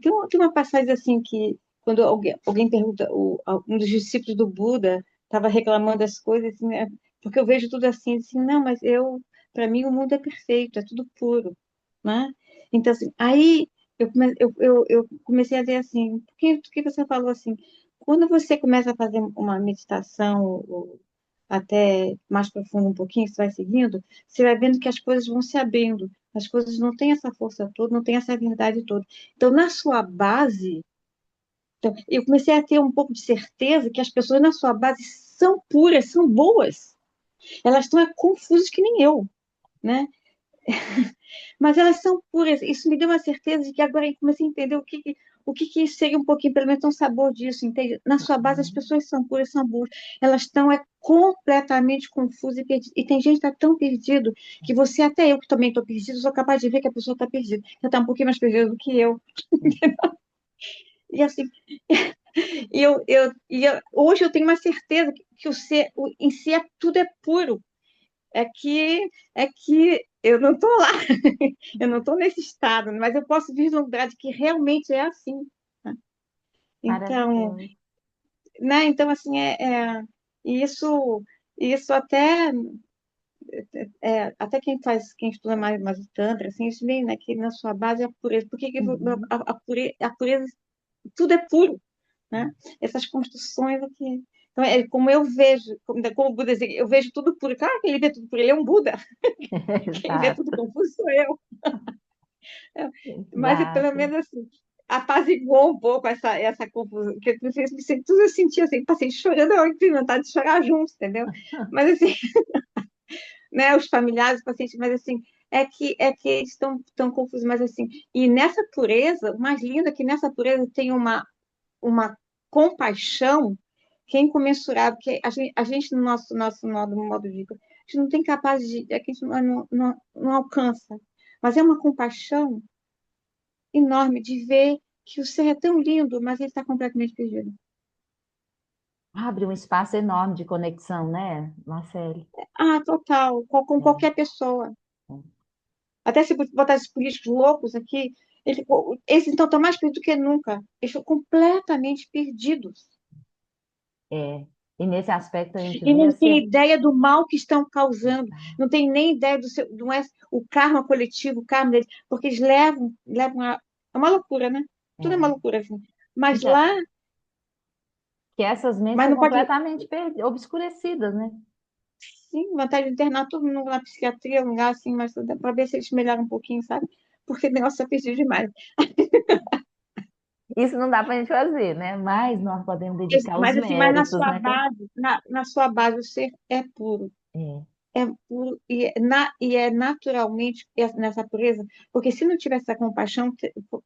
tem uma passagem assim que, quando alguém pergunta, um dos discípulos do Buda estava reclamando das coisas, assim, né, porque eu vejo tudo assim, não, mas para mim o mundo é perfeito, é tudo puro, né? Então, assim, aí eu comecei a ver assim, por que você falou assim? Quando você começa a fazer uma meditação, até mais profundo um pouquinho, você vai seguindo, você vai vendo que as coisas vão se abrindo, as coisas não têm essa força toda, não têm essa verdade toda. Então, na sua base, então, eu comecei a ter um pouco de certeza que as pessoas na sua base são puras, são boas. Elas estão confusas que nem eu, né? Mas elas são puras. Isso me deu uma certeza de que agora eu comecei a entender o que seria um pouquinho, pelo menos um sabor disso, entende? Na sua base, as pessoas são puras, são boas. Elas estão completamente confusas e perdidas. E tem gente que está tão perdido que você, até eu que também estou perdido, sou capaz de ver que a pessoa está perdida. Ela está um pouquinho mais perdida do que eu. E assim, hoje eu tenho uma certeza que em si tudo é puro. É que eu não estou lá, eu não estou nesse estado, mas eu posso vislumbrar de que realmente é assim, né? Então, Maravilhoso. né? Então assim, isso, isso até quem estuda mais o Tantra, assim, isso vem, né, que na sua base é a pureza. Por que Uhum. a pureza, tudo é puro, né? Essas construções aqui. Então, é como eu vejo, como o Buda dizia, eu vejo tudo puro. Claro que ele vê tudo puro, ele é um Buda. Quem vê tudo Exato, confuso sou eu. Mas pelo exato. menos assim, apaziguou um pouco essa confusão. Porque tudo eu sentia assim, passei chorando, eu tive vontade de chorar junto, entendeu? Mas assim, né, os familiares, os pacientes, mas assim, é que eles estão tão confusos, mas assim, e nessa pureza, o mais lindo é que nessa pureza tem uma compaixão que é incomensurável, que a gente no nosso modo de vida, a gente não tem capaz de, é que a gente não alcança, mas é uma compaixão enorme de ver que o ser é tão lindo, mas ele está completamente perdido. Abre um espaço enorme de conexão, né, Marcele? Ah, total, com qualquer pessoa. Até se botar esses políticos loucos aqui, eles então estão mais perdidos do que nunca. Eles estão completamente perdidos. É. E nesse aspecto a gente E vê não tem assim, ideia do mal que estão causando. Não tem nem ideia não é o karma coletivo, o karma deles, porque eles levam é uma loucura, né? Tudo é uma é, loucura, assim. Mas então, lá, que essas mentes mas são não pode, completamente obscurecidas, né? sim, vontade de internar todo mundo na psiquiatria, um lugar assim, mas para ver se eles melhoram um pouquinho, sabe? Porque o negócio é perdido demais. Isso não dá para a gente fazer, né? Mas nós podemos dedicar os Mas assim, mas méritos, né? na sua base, o ser é puro. É, É puro e é naturalmente nessa pureza, porque se não tivesse a compaixão,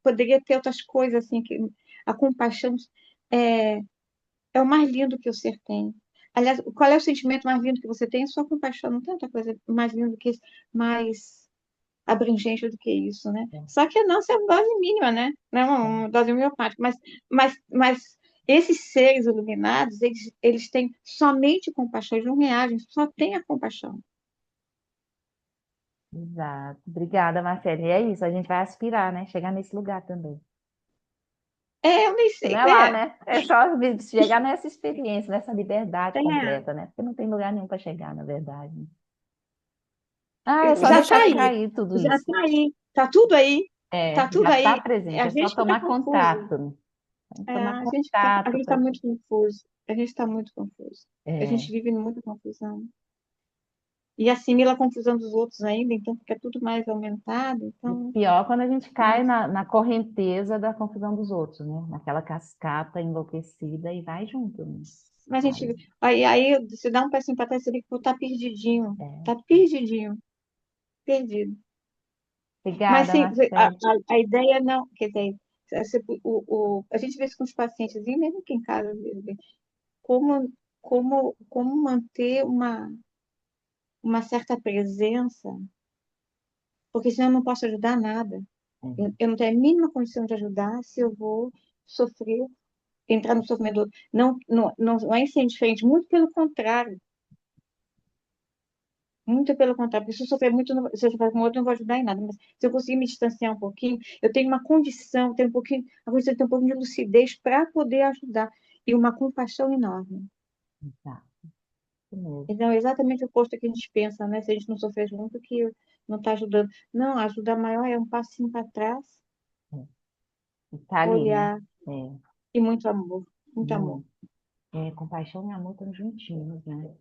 poderia ter outras coisas assim que a compaixão é, é o mais lindo que o ser tem. Aliás, qual é o sentimento mais lindo que você tem? É sua compaixão. Não tem outra coisa mais linda que isso, mais abrangente do que isso, né? é, Só que a nossa é uma dose mínima, né? Não é uma dose homeopática, mas esses seres iluminados, eles têm somente compaixão, eles não reagem, só têm a compaixão. exato. Obrigada, Marcele. E é isso, a gente vai aspirar, né? Chegar nesse lugar também. É, eu nem Que não sei, é lá, né? É só chegar nessa experiência, nessa liberdade é, completa, né? Porque não tem lugar nenhum para chegar, na verdade, né? Ah, é só já está deixar aí, cair tudo já isso. está aí, está tudo aí, É, está tudo já está aí. presente, A é só gente que está tomar confuso. contato, né? Tem que É, tomar a contato gente está para. muito confuso. A gente está muito confuso. A É. gente vive muita confusão. E assimila a confusão dos outros ainda, então fica tudo mais aumentado. E Então, pior quando a gente cai na correnteza da confusão dos outros, né? Naquela cascata enlouquecida e vai junto, né? mas a Aí, gente, aí se dá um passinho para trás, você vê que tá perdidinho. é. Tá perdidinho, perdido. Mas Obrigada, sim, Marcelo. a ideia não, quer dizer, a gente vê isso com os pacientes, e mesmo que em casa, como, como manter uma certa presença, porque senão eu não posso ajudar nada. É. Eu não tenho a mínima condição de ajudar se eu vou sofrer, entrar no sofrimento do outro. Não é ser indiferente, muito pelo contrário. Muito pelo contrário, porque se eu sofrer muito, se eu sofrer com o outro, eu não vou ajudar em nada. Mas se eu conseguir me distanciar um pouquinho, eu tenho uma condição, tenho um pouquinho, a condição de ter um pouquinho de lucidez para poder ajudar. E uma compaixão enorme. Tá, isso mesmo. Então, é exatamente o oposto que a gente pensa, né? Se a gente não sofrer junto, que não está ajudando. Não, a ajuda maior é um passinho para trás, É. E tá ali, né? olhar É, e muito amor. Muito amor. muito. É, compaixão e amor estão juntinhos, né?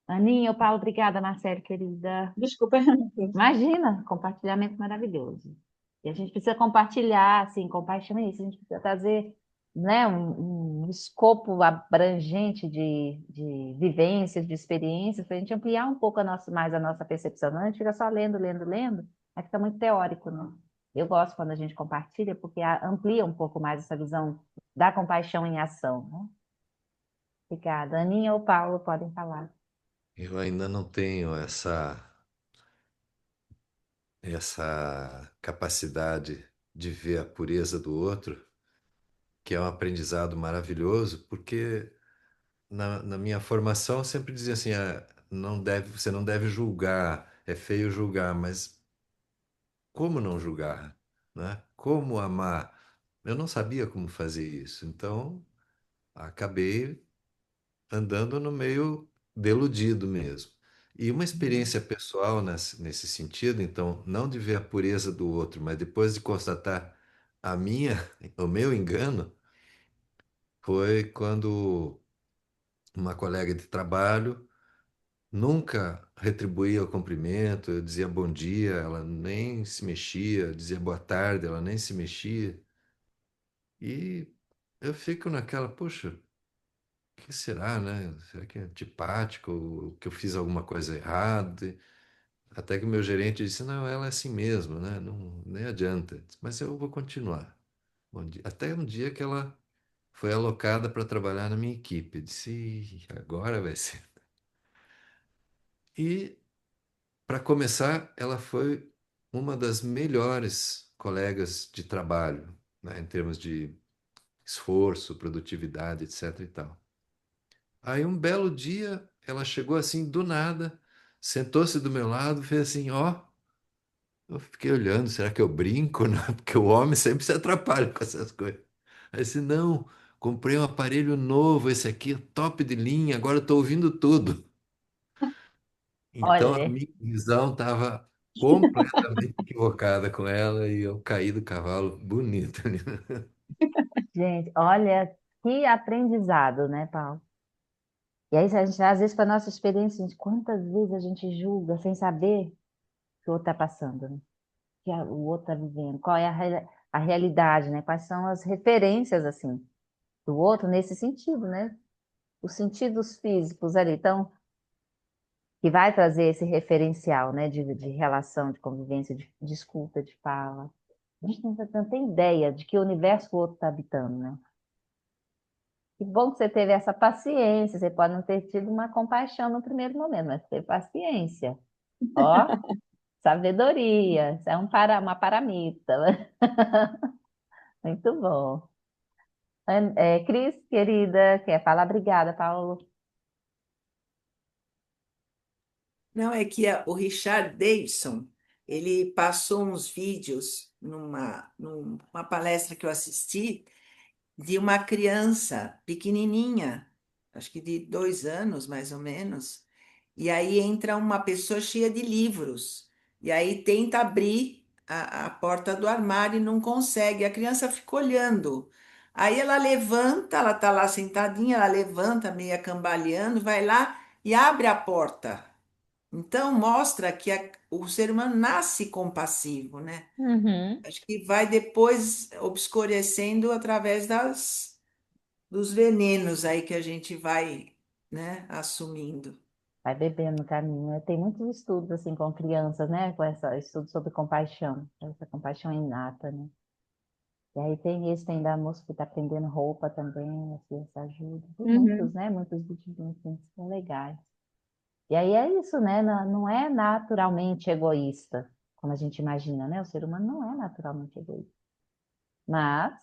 Aninha, eu Paulo, obrigada, Marcelo, querida. Desculpa. Imagina, compartilhamento maravilhoso. E a gente precisa compartilhar, assim, compaixão é isso, a gente precisa trazer, né, um escopo abrangente de vivências, de experiências, para a gente ampliar um pouco mais a nossa percepção. Não, a gente fica só lendo, lendo, lendo, aí fica muito teórico, né? Eu gosto quando a gente compartilha, porque amplia um pouco mais essa visão da compaixão em ação, né? Obrigada. Aninha ou Paulo podem falar. Eu ainda não tenho essa capacidade de ver a pureza do outro, que é um aprendizado maravilhoso, porque na minha formação eu sempre dizia assim, você não deve julgar, é feio julgar, mas como não julgar, né? Como amar? Eu não sabia como fazer isso, então acabei andando no meio deludido mesmo. E uma experiência pessoal nesse sentido, então, não de ver a pureza do outro, mas depois de constatar a minha, o meu engano, foi quando uma colega de trabalho nunca retribuía o cumprimento, eu dizia bom dia, ela nem se mexia, eu dizia boa tarde, ela nem se mexia. E eu fico naquela, poxa, o que será, né? Será que é antipático, que eu fiz alguma coisa errada? Até que o meu gerente disse, não, ela é assim mesmo, né? Não, nem adianta. Mas eu vou continuar. Bom dia. Até um dia que ela foi alocada para trabalhar na minha equipe. Eu disse, "Ih, agora vai ser." E, para começar, ela foi uma das melhores colegas de trabalho, né? Em termos de esforço, produtividade, etc. e tal. Aí um belo dia ela chegou assim do nada, sentou-se do meu lado, fez assim, ó. Eu fiquei olhando, será que eu brinco, né? Porque o homem sempre se atrapalha com essas coisas. Aí disse, não, comprei um aparelho novo, esse aqui é top de linha, agora eu estou ouvindo tudo. Então a Olha, minha visão estava completamente equivocada com ela e eu caí do cavalo bonito. gente, olha que aprendizado, né, Paulo? E aí, a gente, às vezes, para nossa experiência, gente, quantas vezes a gente julga sem saber o que o outro está passando, né? O outro está vivendo, qual é a realidade, né? Quais são as referências, assim, do outro nesse sentido, né? Os sentidos físicos ali. Então, que vai trazer esse referencial, né, de relação, de convivência, de escuta, de fala. A gente não tem ideia de que universo o outro está habitando, né? Que bom que você teve essa paciência. Você pode não ter tido uma compaixão no primeiro momento, mas teve paciência. Ó, sabedoria. Isso é uma paramita, né? Muito bom. Cris, querida, quer falar? Obrigada, Paulo. Não, é que o Richard Davidson, ele passou uns vídeos numa palestra que eu assisti, de uma criança pequenininha, acho que de 2 anos mais ou menos, e aí entra uma pessoa cheia de livros, e aí tenta abrir a porta do armário e não consegue, a criança fica olhando. Aí ela levanta, ela está lá sentadinha, ela levanta, meio cambaleando, vai lá e abre a porta. Então, mostra que o ser humano nasce compassivo, né? Uhum. Acho que vai depois obscurecendo através dos venenos aí que a gente vai, né, assumindo. Vai bebendo no caminho, né? Tem muitos estudos, assim, com crianças, né? Com essa estudo sobre compaixão, essa compaixão inata, né? E aí tem da moça que está aprendendo roupa também, assim, essa ajuda. Tem muitos, Uhum. né? Muitos vídeos assim, que são legais. E aí é isso, né? Não é naturalmente egoísta, como a gente imagina, né? O ser humano não é naturalmente egoísta. Mas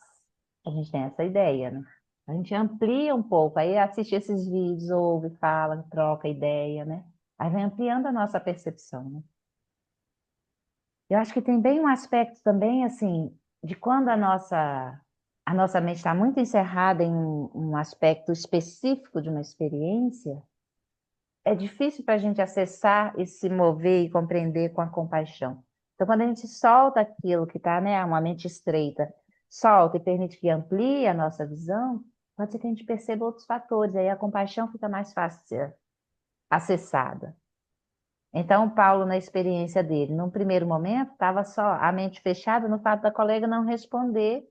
a gente tem essa ideia, né? A gente amplia um pouco, aí assiste esses vídeos, ouve, fala, troca ideia, né? Aí vai ampliando a nossa percepção, né? Eu acho que tem bem um aspecto também, assim, de quando a nossa mente está muito encerrada em um aspecto específico de uma experiência, é difícil para a gente acessar e se mover e compreender com a compaixão. Então, quando a gente solta aquilo que está, né, uma mente estreita, solta e permite que amplie a nossa visão, pode ser que a gente perceba outros fatores, aí a compaixão fica mais fácil de ser acessada. Então, Paulo, na experiência dele, num primeiro momento, estava só a mente fechada no fato da colega não responder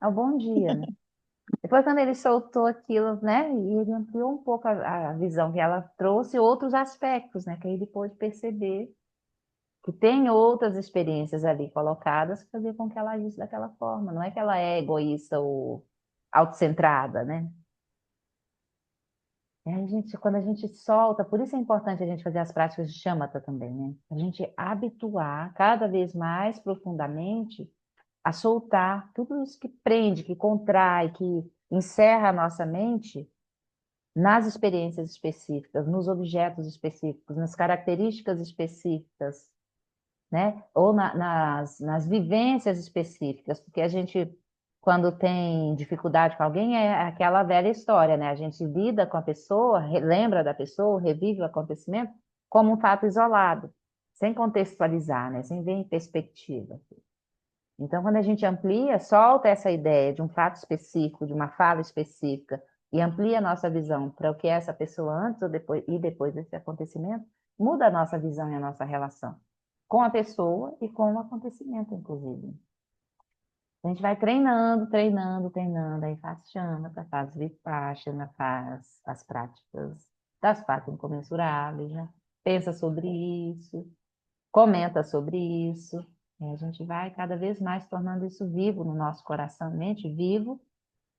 ao bom dia, né? Depois, quando ele soltou aquilo, né, e ele ampliou um pouco a visão que ela trouxe outros aspectos, né, que aí ele pôde perceber que tem outras experiências ali colocadas que faziam com que ela agisse daquela forma. Não é que ela é egoísta ou autocentrada, né? E aí, quando a gente solta, por isso é importante a gente fazer as práticas de shamatha também, né? A gente habituar cada vez mais profundamente a soltar tudo isso que prende, que contrai, que encerra a nossa mente nas experiências específicas, nos objetos específicos, nas características específicas, né? Ou nas vivências específicas, porque a gente, quando tem dificuldade com alguém, é aquela velha história, né? A gente lida com a pessoa, lembra da pessoa, revive o acontecimento como um fato isolado, sem contextualizar, né? Sem ver em perspectiva. Então, quando a gente amplia, solta essa ideia de um fato específico, de uma fala específica, e amplia a nossa visão para o que é essa pessoa antes ou depois, e depois desse acontecimento, muda a nossa visão e a nossa relação com a pessoa e com o acontecimento, inclusive. A gente vai treinando, treinando, treinando, aí faz shamatha, faz vipassana, faz as práticas das quatro incomensuráveis, né? Pensa sobre isso, comenta sobre isso. E a gente vai cada vez mais tornando isso vivo no nosso coração, mente, vivo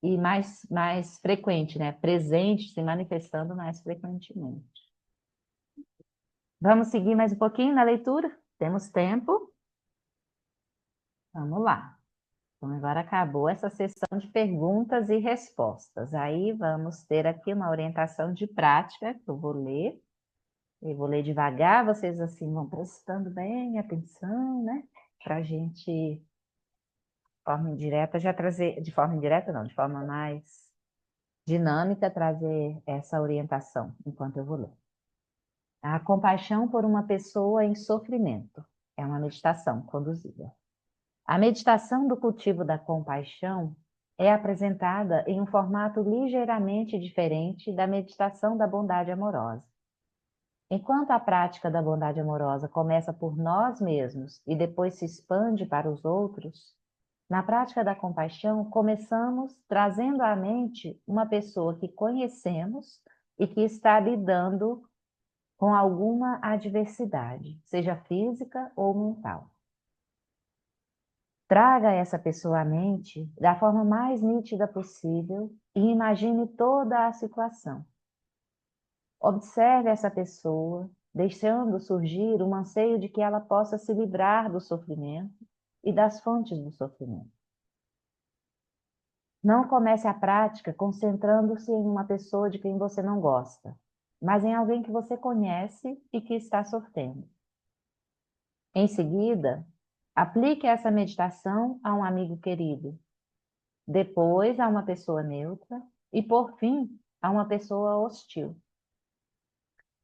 e mais frequente, né? Presente, se manifestando mais frequentemente. Vamos seguir mais um pouquinho na leitura? Temos tempo? Vamos lá. Então, agora acabou essa sessão de perguntas e respostas. Aí vamos ter aqui uma orientação de prática que eu vou ler. Eu vou ler devagar, vocês assim vão prestando bem atenção, né? Para a gente, de forma indireta, já trazer, de forma indireta não, de forma mais dinâmica, trazer essa orientação enquanto eu vou ler. A compaixão por uma pessoa em sofrimento é uma meditação conduzida. A meditação do cultivo da compaixão é apresentada em um formato ligeiramente diferente da meditação da bondade amorosa. Enquanto a prática da bondade amorosa começa por nós mesmos e depois se expande para os outros, na prática da compaixão começamos trazendo à mente uma pessoa que conhecemos e que está lidando com alguma adversidade, seja física ou mental. Traga essa pessoa à mente da forma mais nítida possível e imagine toda a situação. Observe essa pessoa, deixando surgir um anseio de que ela possa se livrar do sofrimento e das fontes do sofrimento. Não comece a prática concentrando-se em uma pessoa de quem você não gosta, mas em alguém que você conhece e que está sofrendo. Em seguida, aplique essa meditação a um amigo querido, depois a uma pessoa neutra e, por fim, a uma pessoa hostil.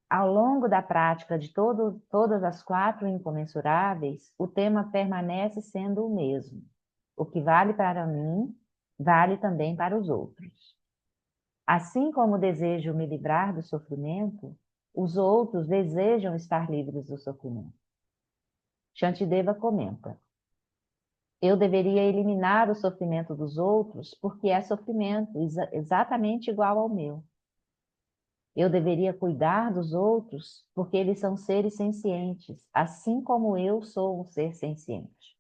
Ao longo da prática de todas as 4 incomensuráveis, o tema permanece sendo o mesmo. O que vale para mim, vale também para os outros. Assim como desejo me livrar do sofrimento, os outros desejam estar livres do sofrimento. Shantideva comenta: eu deveria eliminar o sofrimento dos outros porque é sofrimento exatamente igual ao meu. Eu deveria cuidar dos outros porque eles são seres sencientes, assim como eu sou um ser senciente.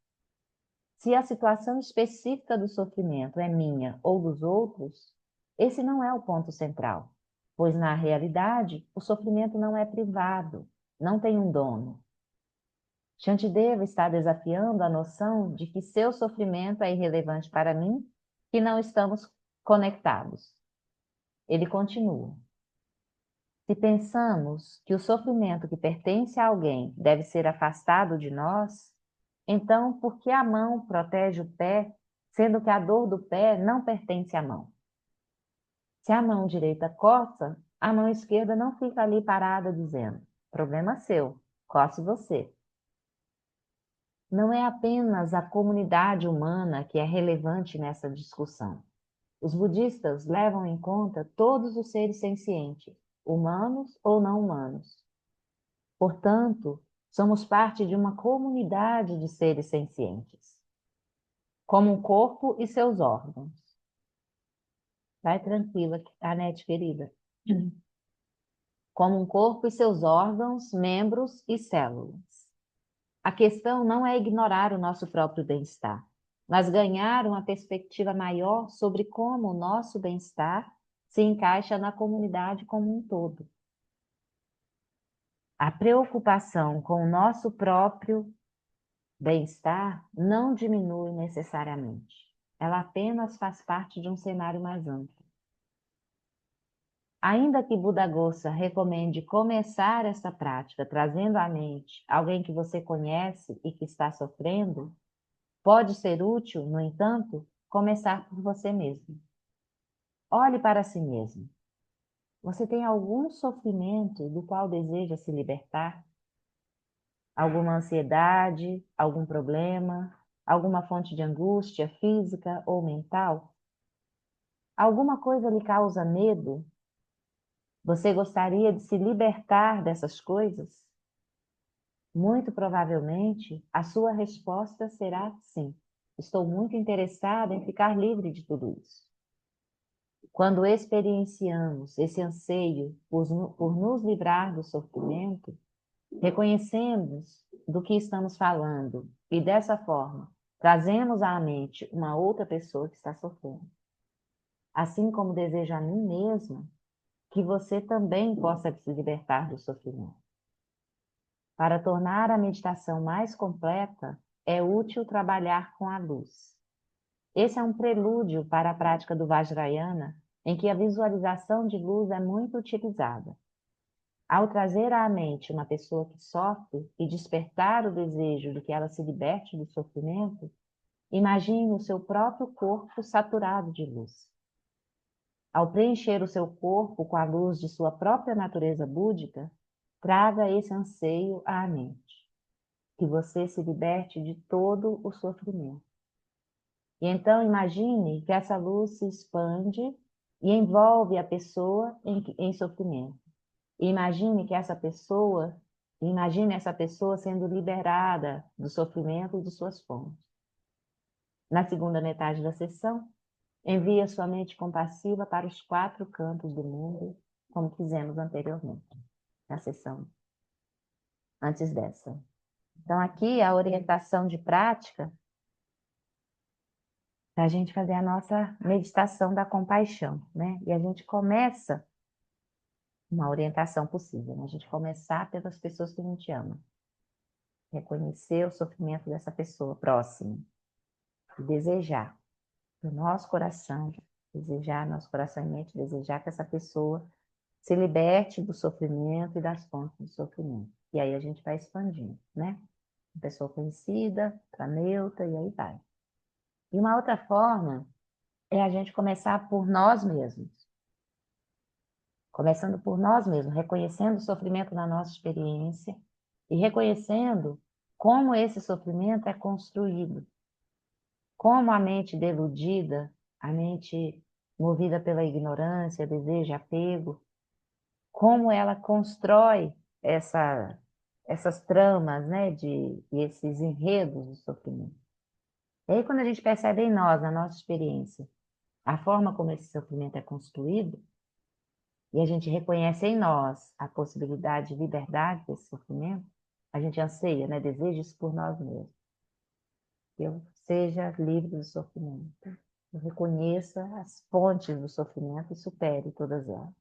Se a situação específica do sofrimento é minha ou dos outros, esse não é o ponto central, pois na realidade o sofrimento não é privado, não tem um dono. Shantideva está desafiando a noção de que seu sofrimento é irrelevante para mim, que não estamos conectados. Ele continua: se pensamos que o sofrimento que pertence a alguém deve ser afastado de nós, então por que a mão protege o pé, sendo que a dor do pé não pertence à mão? Se a mão direita coça, a mão esquerda não fica ali parada dizendo: problema seu, coce você. Não é apenas a comunidade humana que é relevante nessa discussão. Os budistas levam em conta todos os seres sencientes, humanos ou não humanos. Portanto, somos parte de uma comunidade de seres sencientes, como um corpo e seus órgãos. Vai tranquila, Anete querida. Como um corpo e seus órgãos, membros e células. A questão não é ignorar o nosso próprio bem-estar, mas ganhar uma perspectiva maior sobre como o nosso bem-estar se encaixa na comunidade como um todo. A preocupação com o nosso próprio bem-estar não diminui necessariamente. Ela apenas faz parte de um cenário mais amplo. Ainda que Buddhaghosa recomende começar essa prática trazendo à mente alguém que você conhece e que está sofrendo, pode ser útil, no entanto, começar por você mesmo. Olhe para si mesmo. Você tem algum sofrimento do qual deseja se libertar? Alguma ansiedade, algum problema, alguma fonte de angústia física ou mental? Alguma coisa lhe causa medo? Você gostaria de se libertar dessas coisas? Muito provavelmente, a sua resposta será sim. Estou muito interessada em ficar livre de tudo isso. Quando experienciamos esse anseio por nos livrar do sofrimento, reconhecemos do que estamos falando e, dessa forma, trazemos à mente uma outra pessoa que está sofrendo. Assim como desejo a mim mesma que você também possa se libertar do sofrimento. Para tornar a meditação mais completa, é útil trabalhar com a luz. Esse é um prelúdio para a prática do Vajrayana, em que a visualização de luz é muito utilizada. Ao trazer à mente uma pessoa que sofre e despertar o desejo de que ela se liberte do sofrimento, imagine o seu próprio corpo saturado de luz. Ao preencher o seu corpo com a luz de sua própria natureza búdica, traga esse anseio à mente, que você se liberte de todo o sofrimento. E então imagine que essa luz se expande e envolve a pessoa em sofrimento. E imagine essa pessoa sendo liberada do sofrimento e de suas fontes. Na segunda metade da sessão, envie a sua mente compassiva para os 4 cantos do mundo, como fizemos anteriormente, na sessão antes dessa. Então, aqui a orientação de prática para a gente fazer a nossa meditação da compaixão, né? E a gente começa uma orientação possível, né? A gente começar pelas pessoas que a gente ama. Reconhecer o sofrimento dessa pessoa próxima. E desejar no nosso coração, nosso coração e mente, desejar que essa pessoa se liberte do sofrimento e das fontes do sofrimento. E aí a gente vai expandindo, né? Uma pessoa conhecida, para neutra, e aí vai. E uma outra forma é a gente começar por nós mesmos. Começando por nós mesmos, reconhecendo o sofrimento na nossa experiência e reconhecendo como esse sofrimento é construído. Como a mente deludida, a mente movida pela ignorância, desejo, apego, como ela constrói essas tramas, né, e esses enredos do sofrimento. E aí, quando a gente percebe em nós, na nossa experiência, a forma como esse sofrimento é construído, e a gente reconhece em nós a possibilidade de liberdade desse sofrimento, a gente anseia, né, deseja isso por nós mesmos. Que eu seja livre do sofrimento. Eu reconheça as fontes do sofrimento e supere todas elas.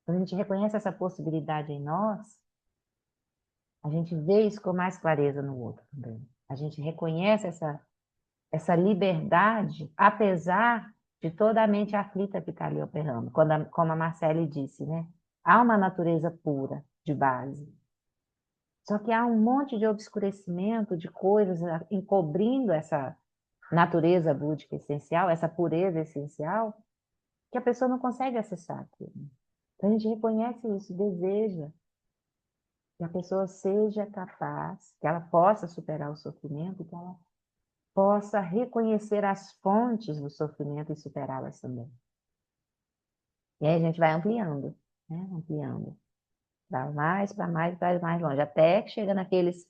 Quando a gente reconhece essa possibilidade em nós, a gente vê isso com mais clareza no outro também. A gente reconhece essa liberdade, apesar de toda a mente aflita que está ali operando. Como a Marcele disse, né? Há uma natureza pura de base. Só que há um monte de obscurecimento, de coisas encobrindo essa natureza búdica essencial, essa pureza essencial, que a pessoa não consegue acessar aquilo. Então a gente reconhece isso, deseja que a pessoa seja capaz, que ela possa superar o sofrimento, que ela possa reconhecer as fontes do sofrimento e superá-las também. E aí a gente vai ampliando, né? Ampliando. Para mais longe, até que chega naqueles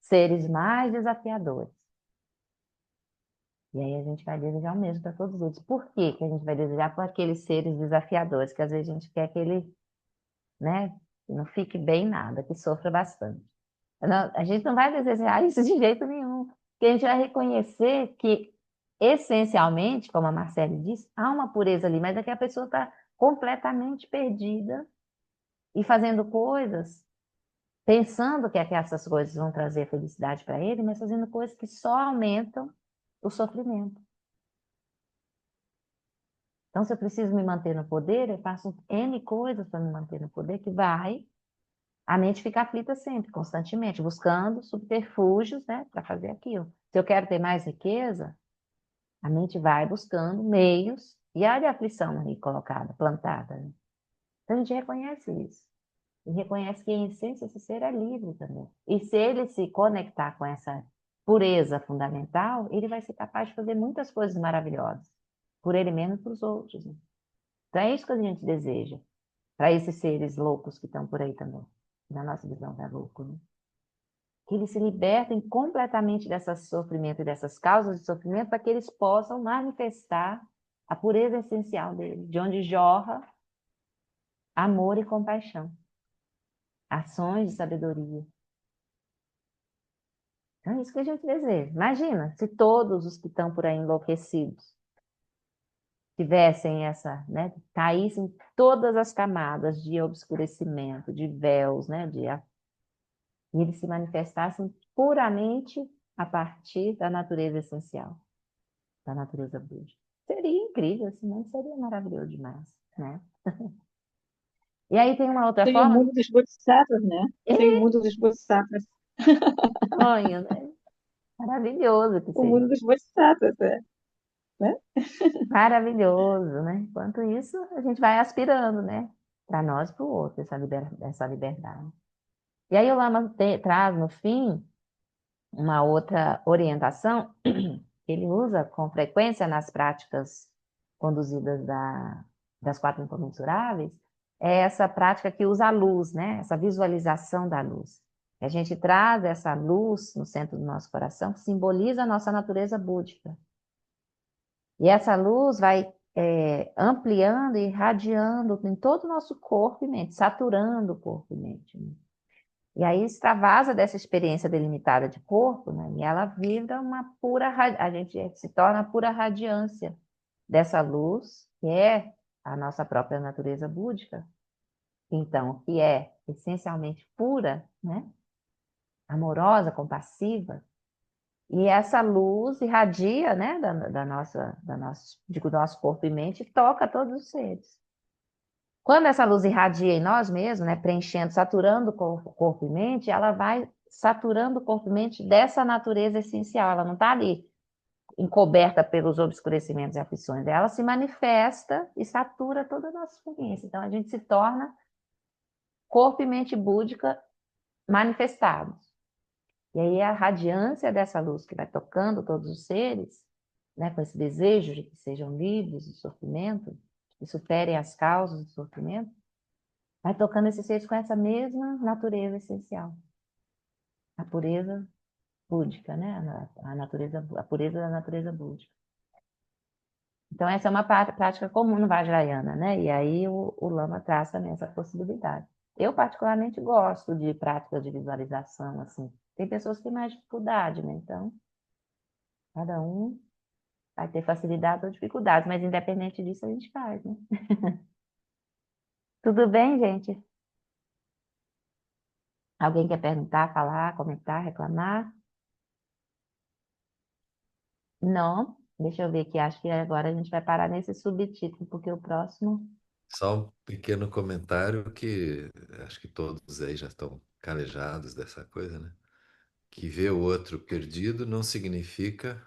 seres mais desafiadores. E aí a gente vai desejar o mesmo para todos eles. Por que que a gente vai desejar para aqueles seres desafiadores? Que às vezes a gente quer que ele, né, que não fique bem nada, que sofra bastante. Não, a gente não vai desejar isso de jeito nenhum. Porque a gente vai reconhecer que, essencialmente, como a Marcele disse, há uma pureza ali, mas é que a pessoa está completamente perdida e fazendo coisas, pensando que essas coisas vão trazer felicidade para ele, mas fazendo coisas que só aumentam o sofrimento. Então, se eu preciso me manter no poder, eu faço N coisas para me manter no poder, que vai a mente fica aflita sempre, constantemente, buscando subterfúgios, né, para fazer aquilo. Se eu quero ter mais riqueza, a mente vai buscando meios, e olha a aflição ali colocada, plantada. Né? Então, a gente reconhece isso. E reconhece que, em essência, esse ser é livre também. E se ele se conectar com essa pureza fundamental, ele vai ser capaz de fazer muitas coisas maravilhosas, por ele mesmo e para os outros. Né? Então, é isso que a gente deseja, para esses seres loucos que estão por aí também. Na nossa visão é louco, né? Que eles se libertem completamente desse sofrimento e dessas causas de sofrimento para que eles possam manifestar a pureza essencial deles, de onde jorra amor e compaixão, ações de sabedoria. Então, é isso que a gente deseja. Imagina se todos os que estão por aí enlouquecidos tivessem essa, né, caíssem todas as camadas de obscurecimento, de véus, né, e eles se manifestassem puramente a partir da natureza essencial. da natureza búdica. Seria incrível, assim, não seria maravilhoso demais, né? E aí tem uma outra Seria o forma, mundo dos bodhisattvas, né? Seria o é mundo dos bodhisattvas. sonho, né? Maravilhoso que O seria. mundo dos bodhisattvas, né? Maravilhoso, né? Enquanto isso, a gente vai aspirando, né? Para nós e para o outro, essa liberdade. E aí o Lama traz, no fim, uma outra orientação que ele usa com frequência nas práticas conduzidas das quatro incomensuráveis, é essa prática que usa a luz, né? Essa visualização da luz. A gente traz essa luz no centro do nosso coração, que simboliza a nossa natureza búdica. E essa luz vai ampliando e irradiando em todo o nosso corpo e mente, saturando o corpo e mente, né? E aí extravasa dessa experiência delimitada de corpo, né? E ela vira uma pura, a gente se torna a pura radiância dessa luz, que é a nossa própria natureza búdica, então, que é essencialmente pura, né? Amorosa, compassiva, e essa luz irradia, né, do nosso corpo e mente, e toca todos os seres. Quando essa luz irradia em nós mesmos, né, preenchendo, saturando o corpo e mente, ela vai saturando o corpo e mente dessa natureza essencial. Ela não está ali encoberta pelos obscurecimentos e aflições. Ela se manifesta e satura toda a nossa experiência. Então, a gente se torna corpo e mente búdica manifestados. E aí a radiância dessa luz que vai tocando todos os seres, né, com esse desejo de que sejam livres do sofrimento, que superem as causas do sofrimento, vai tocando esses seres com essa mesma natureza essencial. A pureza búdica, né? A pureza da natureza búdica. Então, essa é uma prática comum no Vajrayana, né? E aí o Lama traz também essa possibilidade. Eu, particularmente, gosto de práticas de visualização, assim. Tem pessoas que têm mais dificuldade, né? Então, cada um vai ter facilidade ou dificuldade, mas independente disso, a gente faz, né? Tudo bem, gente? Alguém quer perguntar, falar, comentar, reclamar? Não? Deixa eu ver aqui, acho que agora a gente vai parar nesse subtítulo, porque o próximo... Só um pequeno comentário que acho que todos aí já estão calejados dessa coisa, né? Que ver o outro perdido não significa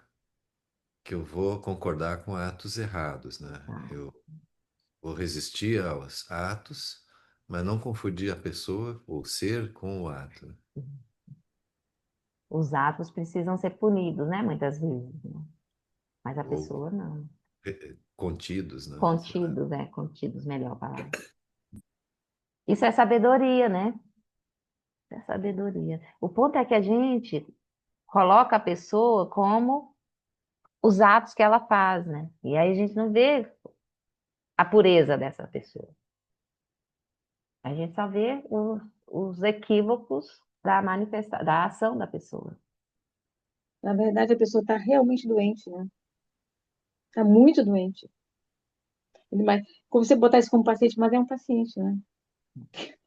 que eu vou concordar com atos errados, né? Ah, Eu vou resistir aos atos, mas não confundir a pessoa ou ser com o ato, né? os atos precisam ser punidos, né? Muitas vezes, né? Mas a Ou pessoa não. contidos, né? Sei lá. Contidos, contidos, melhor a palavra. Isso é sabedoria, né? Isso é sabedoria. O ponto é que a gente coloca a pessoa como os atos que ela faz, né? E aí a gente não vê a pureza dessa pessoa. A gente só vê os equívocos da ação da pessoa. Na verdade, a pessoa está realmente doente, né? Está muito doente. Mas, como você botar isso como paciente, mas é um paciente, né?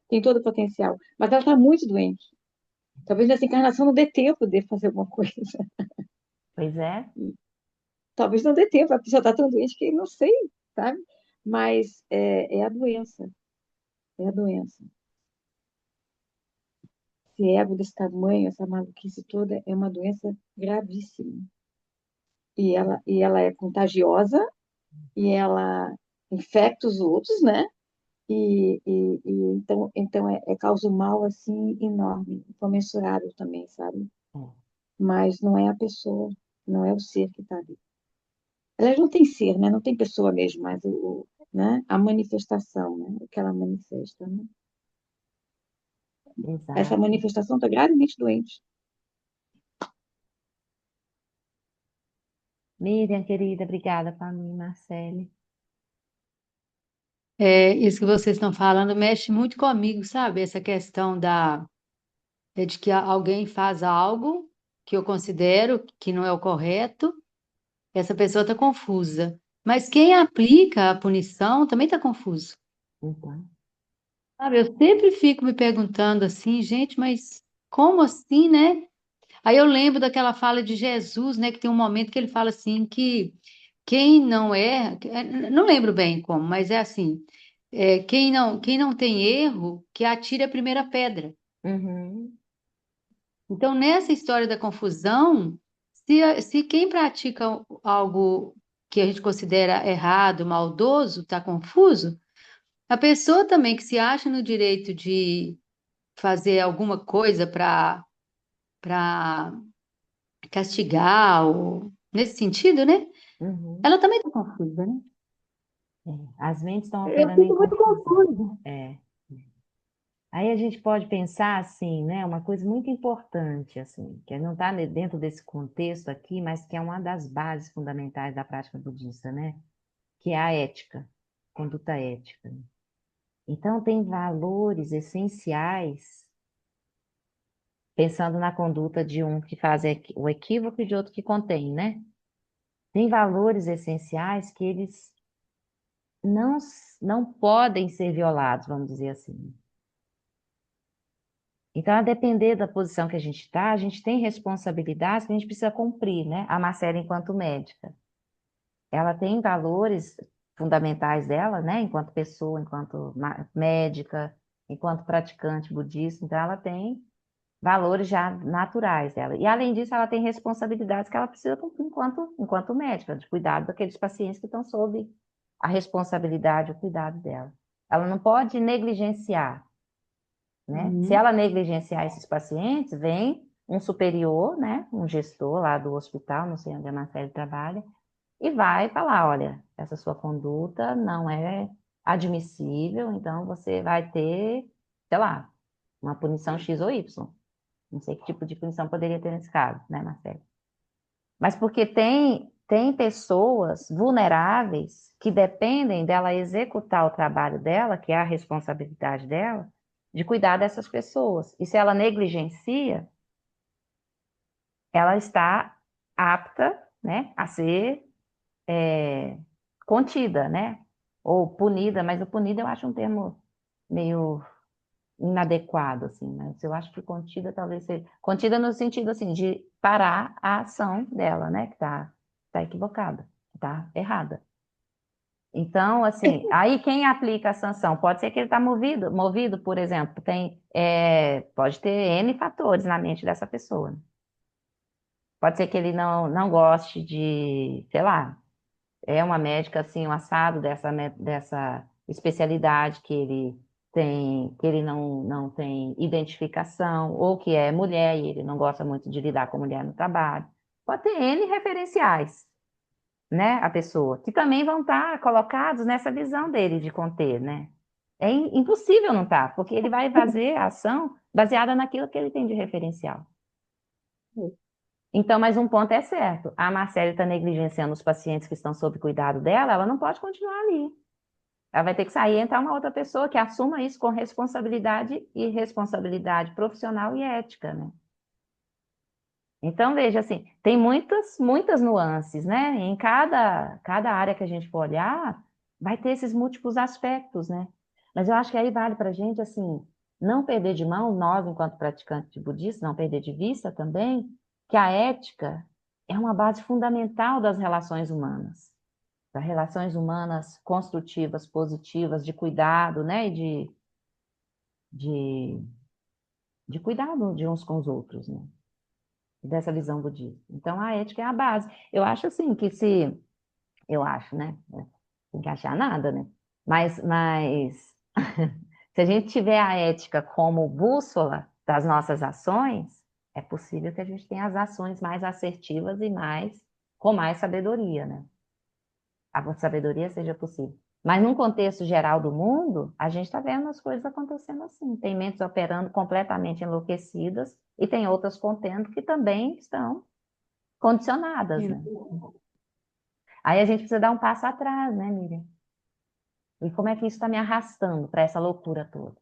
Tem todo o potencial. Mas ela está muito doente. Talvez nessa encarnação não dê tempo de fazer alguma coisa. Pois é, Talvez não dê tempo. A pessoa está tão doente que não sei, sabe? Mas é a doença. É a doença. Esse ego desse tamanho, essa maluquice toda, é uma doença gravíssima. E ela é contagiosa, e ela infecta os outros, né? Então causa um mal assim enorme, incomensurável também, sabe? Mas não é a pessoa, não é o ser que está ali. Elas não tem ser, né? Não tem pessoa mesmo, mas né? A manifestação, né? O que ela manifesta, né? Essa exato. manifestação está gravemente doente. Miriam, querida, obrigada para mim, Marcele. Isso que vocês estão falando mexe muito comigo, sabe? Essa questão de que alguém faz algo que eu considero que não é o correto, essa pessoa está confusa. Mas quem aplica a punição também está confuso. Então, Sabe? Eu sempre fico me perguntando assim, gente, mas como assim, né? Aí eu lembro daquela fala de Jesus, né, que tem um momento que ele fala assim que quem não é, não lembro bem como, mas é assim, quem não tem erro, que atire a primeira pedra. Uhum. Então, nessa história da confusão, se quem pratica algo que a gente considera errado, maldoso, está confuso, a pessoa também que se acha no direito de fazer alguma coisa para castigar, ou, nesse sentido, né? Uhum. Ela também está confusa, né? É, as mentes estão Eu operando em fico muito confusão. confusa. É. Aí a gente pode pensar assim, né, uma coisa muito importante, assim, que não está dentro desse contexto aqui, mas que é uma das bases fundamentais da prática budista, né, que é a ética, conduta ética. Então tem valores essenciais, pensando na conduta de um que faz o equívoco e de outro que contém, né? Tem valores essenciais que eles não, não podem ser violados, vamos dizer assim. Então, a depender da posição que a gente está, a gente tem responsabilidades que a gente precisa cumprir, né? A Marcela, enquanto médica, ela tem valores fundamentais dela, né? Enquanto pessoa, enquanto médica, enquanto praticante budista, então ela tem valores já naturais dela. E, além disso, ela tem responsabilidades que ela precisa cumprir enquanto médica, de cuidado daqueles pacientes que estão sob a responsabilidade, o cuidado dela. Ela não pode negligenciar, né? Se Uhum. ela negligenciar esses pacientes, vem um superior, né? Um gestor lá do hospital, não sei onde a Marcele trabalha, e vai falar, olha, essa sua conduta não é admissível, então você vai ter, sei lá, uma punição X ou Y. Não sei que tipo de punição poderia ter nesse caso, né, Marcelo? Mas porque tem pessoas vulneráveis que dependem dela executar o trabalho dela, que é a responsabilidade dela, de cuidar dessas pessoas. E se ela negligencia, ela está apta, né, a ser contida, né? Ou punida, mas o punida eu acho um termo meio inadequado, assim, mas eu acho que contida talvez seja, contida no sentido, assim, de parar a ação dela, né, que tá equivocada, que tá errada. Então, assim, aí quem aplica a sanção? Pode ser que ele está movido, por exemplo, pode ter N fatores na mente dessa pessoa, né? Pode ser que ele não goste de, sei lá, é uma médica assim, um assado dessa especialidade que ele não tem identificação, ou que é mulher e ele não gosta muito de lidar com mulher no trabalho. Pode ter N referenciais, né, a pessoa, que também vão estar colocados nessa visão dele de conter, né? É impossível não estar, porque ele vai fazer a ação baseada naquilo que ele tem de referencial. Então, mais um ponto é certo. A Marcele está negligenciando os pacientes que estão sob cuidado dela, ela não pode continuar ali. Ela vai ter que sair e entrar uma outra pessoa que assuma isso com responsabilidade e responsabilidade profissional e ética, né? Então, veja assim, tem muitas nuances, né? Em cada área que a gente for olhar, vai ter esses múltiplos aspectos, né? Mas eu acho que aí vale para a gente, assim, não perder de mão, nós, enquanto praticantes de budismo, não perder de vista também, que a ética é uma base fundamental das relações humanas. Das relações humanas construtivas, positivas, de cuidado, né? E de, de cuidado de uns com os outros, né? Dessa visão budista. Então, a ética é a base. Eu acho assim que se... Eu acho, né? Tem que achar nada, né? Mas se a gente tiver a ética como bússola das nossas ações, é possível que a gente tenha as ações mais assertivas e com mais sabedoria, né? A sabedoria seja possível. Mas num contexto geral do mundo, a gente está vendo as coisas acontecendo assim. Tem mentes operando completamente enlouquecidas e tem outras contendo que também estão condicionadas, né? Aí a gente precisa dar um passo atrás, né, Miriam? E como é que isso está me arrastando para essa loucura toda?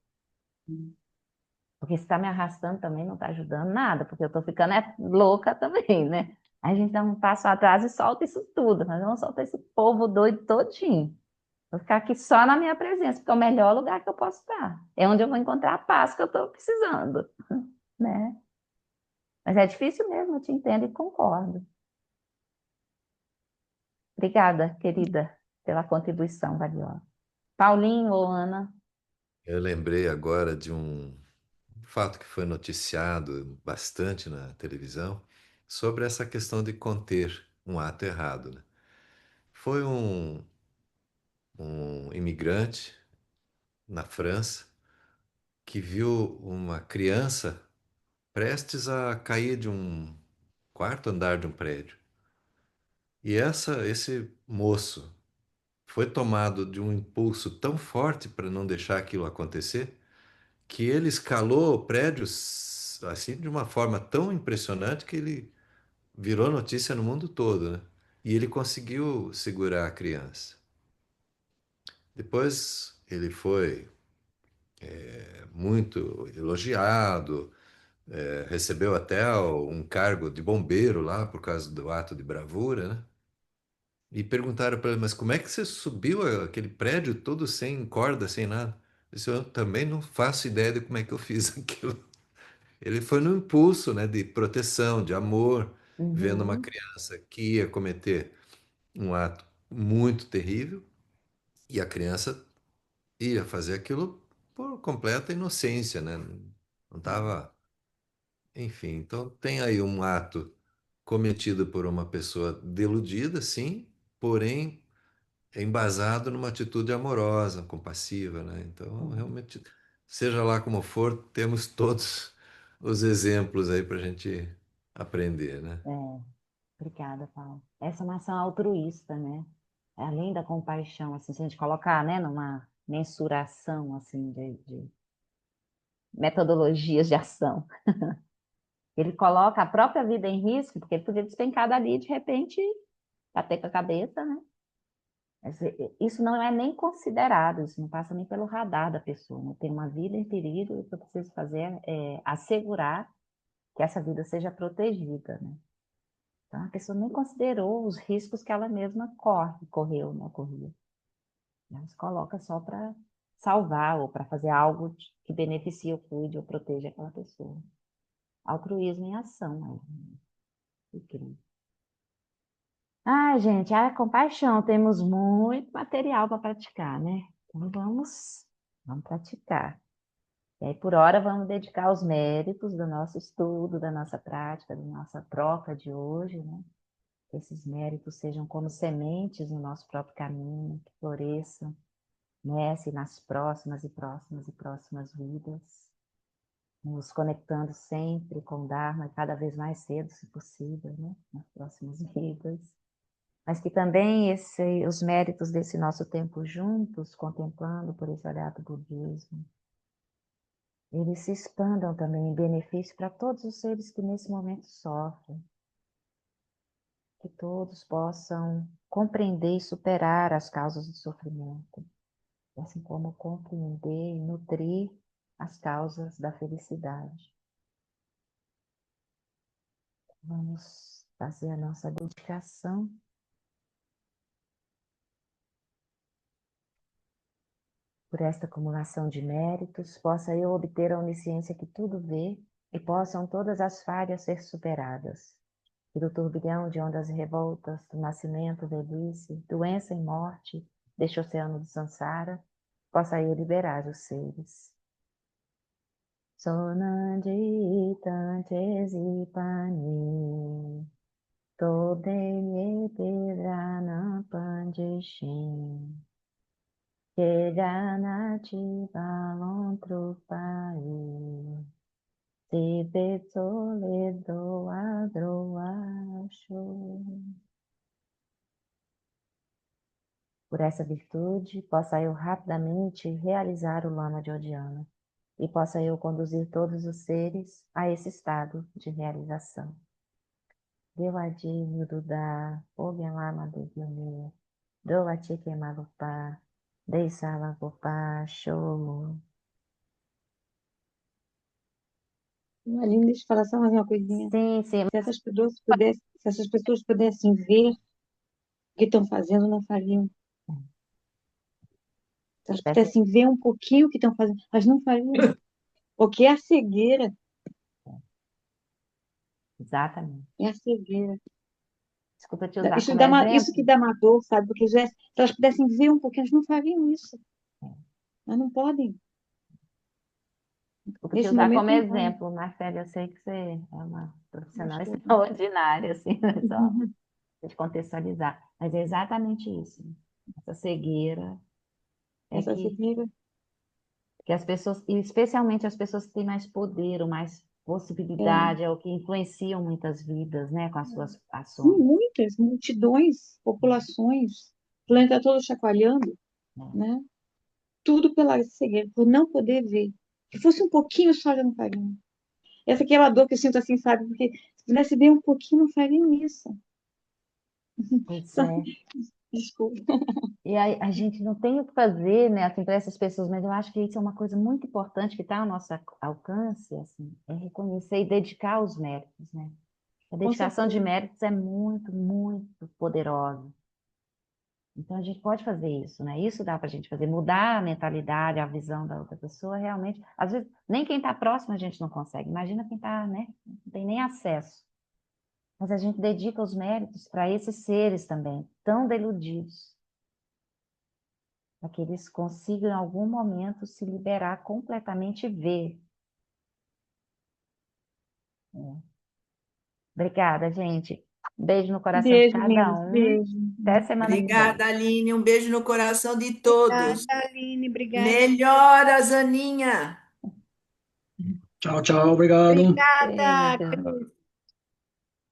Porque se está me arrastando também não está ajudando nada, porque eu estou ficando louca também, né? Aí a gente dá um passo atrás e solta isso tudo. Nós vamos soltar esse povo doido todinho. Vou ficar aqui só na minha presença, porque é o melhor lugar que eu posso estar. É onde eu vou encontrar a paz que eu estou precisando, né? Mas é difícil mesmo, eu te entendo e concordo. Obrigada, querida, pela contribuição valiosa. Paulinho ou Ana? Eu lembrei agora de um fato que foi noticiado bastante na televisão sobre essa questão de conter um ato errado, né? Foi um imigrante na França que viu uma criança prestes a cair de um quarto andar de um prédio. E esse moço foi tomado de um impulso tão forte para não deixar aquilo acontecer, que ele escalou o prédio assim de uma forma tão impressionante que ele virou notícia no mundo todo, né? E ele conseguiu segurar a criança. Depois ele foi muito elogiado, recebeu até um cargo de bombeiro lá por causa do ato de bravura, né? E perguntaram para ele, mas como é que você subiu aquele prédio todo sem corda, sem nada? Ele disse, eu também não faço ideia de como é que eu fiz aquilo. Ele foi no impulso, né, de proteção, de amor, vendo uma Uhum. criança que ia cometer um ato muito terrível e a criança ia fazer aquilo por completa inocência, né? Não estava, enfim. Então tem aí um ato cometido por uma pessoa deludida, sim, porém embasado numa atitude amorosa, compassiva, né? Então, realmente, seja lá como for, temos todos os exemplos aí para a gente aprender, né? É, obrigada, Paulo. Essa é uma ação altruísta, né? Além da compaixão, assim, se a gente colocar, né, numa mensuração, assim, de metodologias de ação. Ele coloca a própria vida em risco, porque ele podia despencar dali e, de repente, bater com a cabeça, né? Isso não é nem considerado, isso não passa nem pelo radar da pessoa, né? Tem uma vida em perigo e o que eu preciso fazer é assegurar que essa vida seja protegida, né? Então, a pessoa nem considerou os riscos que ela mesma correu, não corria. Ela se coloca só para salvar ou para fazer algo que beneficie ou cuide ou proteja aquela pessoa. Altruísmo em ação, né? Incrível. Ai, gente, a compaixão, temos muito material para praticar, né? Então vamos praticar. E aí, por hora, vamos dedicar os méritos do nosso estudo, da nossa prática, da nossa troca de hoje, né? Que esses méritos sejam como sementes no nosso próprio caminho, que floresçam, nessa e nas próximas e próximas e próximas vidas, nos conectando sempre com o Dharma, e cada vez mais cedo, se possível, né? Nas próximas vidas. Mas que também os méritos desse nosso tempo juntos, contemplando por esse olhar do budismo, eles se expandam também em benefício para todos os seres que nesse momento sofrem, que todos possam compreender e superar as causas do sofrimento, assim como compreender e nutrir as causas da felicidade. Vamos fazer a nossa dedicação. Por esta acumulação de méritos, possa eu obter a onisciência que tudo vê e possam todas as falhas ser superadas. E do turbilhão de ondas revoltas, do nascimento, velhice, doença e morte, deste oceano de Sansara, possa eu liberar os seres. Sonandi tantesi pani, todenye pedrana panjeshin. Keganati balontropai, se betsoledo adroacho. Por essa virtude, possa eu rapidamente realizar o lama de Odiana e possa eu conduzir todos os seres a esse estado de realização. Dewadinho Dudá, Ogelama Degume, Doatike Malupá, Deisala Gopá, Show. Aline, deixa eu falar só mais uma coisinha. Sim, sim. Se essas pessoas pudessem ver o que estão fazendo, não fariam. Se elas pudessem ver um pouquinho o que estão fazendo, elas não fariam. Porque a cegueira Exatamente. É a cegueira. Desculpa te usar Isso como isso que exemplo. dá uma dor, sabe? Porque se elas pudessem ver um pouquinho, elas não fariam isso. Elas não podem. Desculpa te Nesse usar momento, como não podem. exemplo, Marcela, eu sei que você é uma profissional Desculpa. extraordinária, assim, né? Só de contextualizar. Mas é exatamente isso. Essa cegueira é Essa que cegueira. as pessoas, e especialmente as pessoas que têm mais poder ou mais É. possibilidade, é o que influenciam muitas vidas, né, com as suas Sim, ações. muitas, multidões, populações, o planeta todo chacoalhando, Né? né? Tudo pela cegueira, por não poder ver. Se fosse um pouquinho só, já não fariam. Essa aqui é a dor que eu sinto assim, sabe? Porque se pudesse ver um pouquinho, não fariam isso. Pois Só- é. Desculpa. E a gente não tem o que fazer, né, assim, para essas pessoas, mas eu acho que isso é uma coisa muito importante que está ao nosso alcance, assim, é reconhecer e dedicar os méritos, né? A Com dedicação de certeza. méritos é muito, muito poderosa. Então a gente pode fazer isso, né? Isso dá para a gente fazer, mudar a mentalidade, a visão da outra pessoa, realmente. Às vezes, nem quem está próximo a gente não consegue. Imagina quem está, né? Não tem nem acesso. Mas a gente dedica os méritos para esses seres também, tão deludidos, para que eles consigam em algum momento se liberar completamente e ver. É. Obrigada, gente. Beijo no coração de Beijo, cada lindos. um. Beijo. Até semana que vem. Obrigada, Aline. Um beijo no coração de Obrigada, todos. Aline. Obrigada. Melhoras, Aninha. Tchau, tchau, obrigado. Obrigada, Beijo. Cris.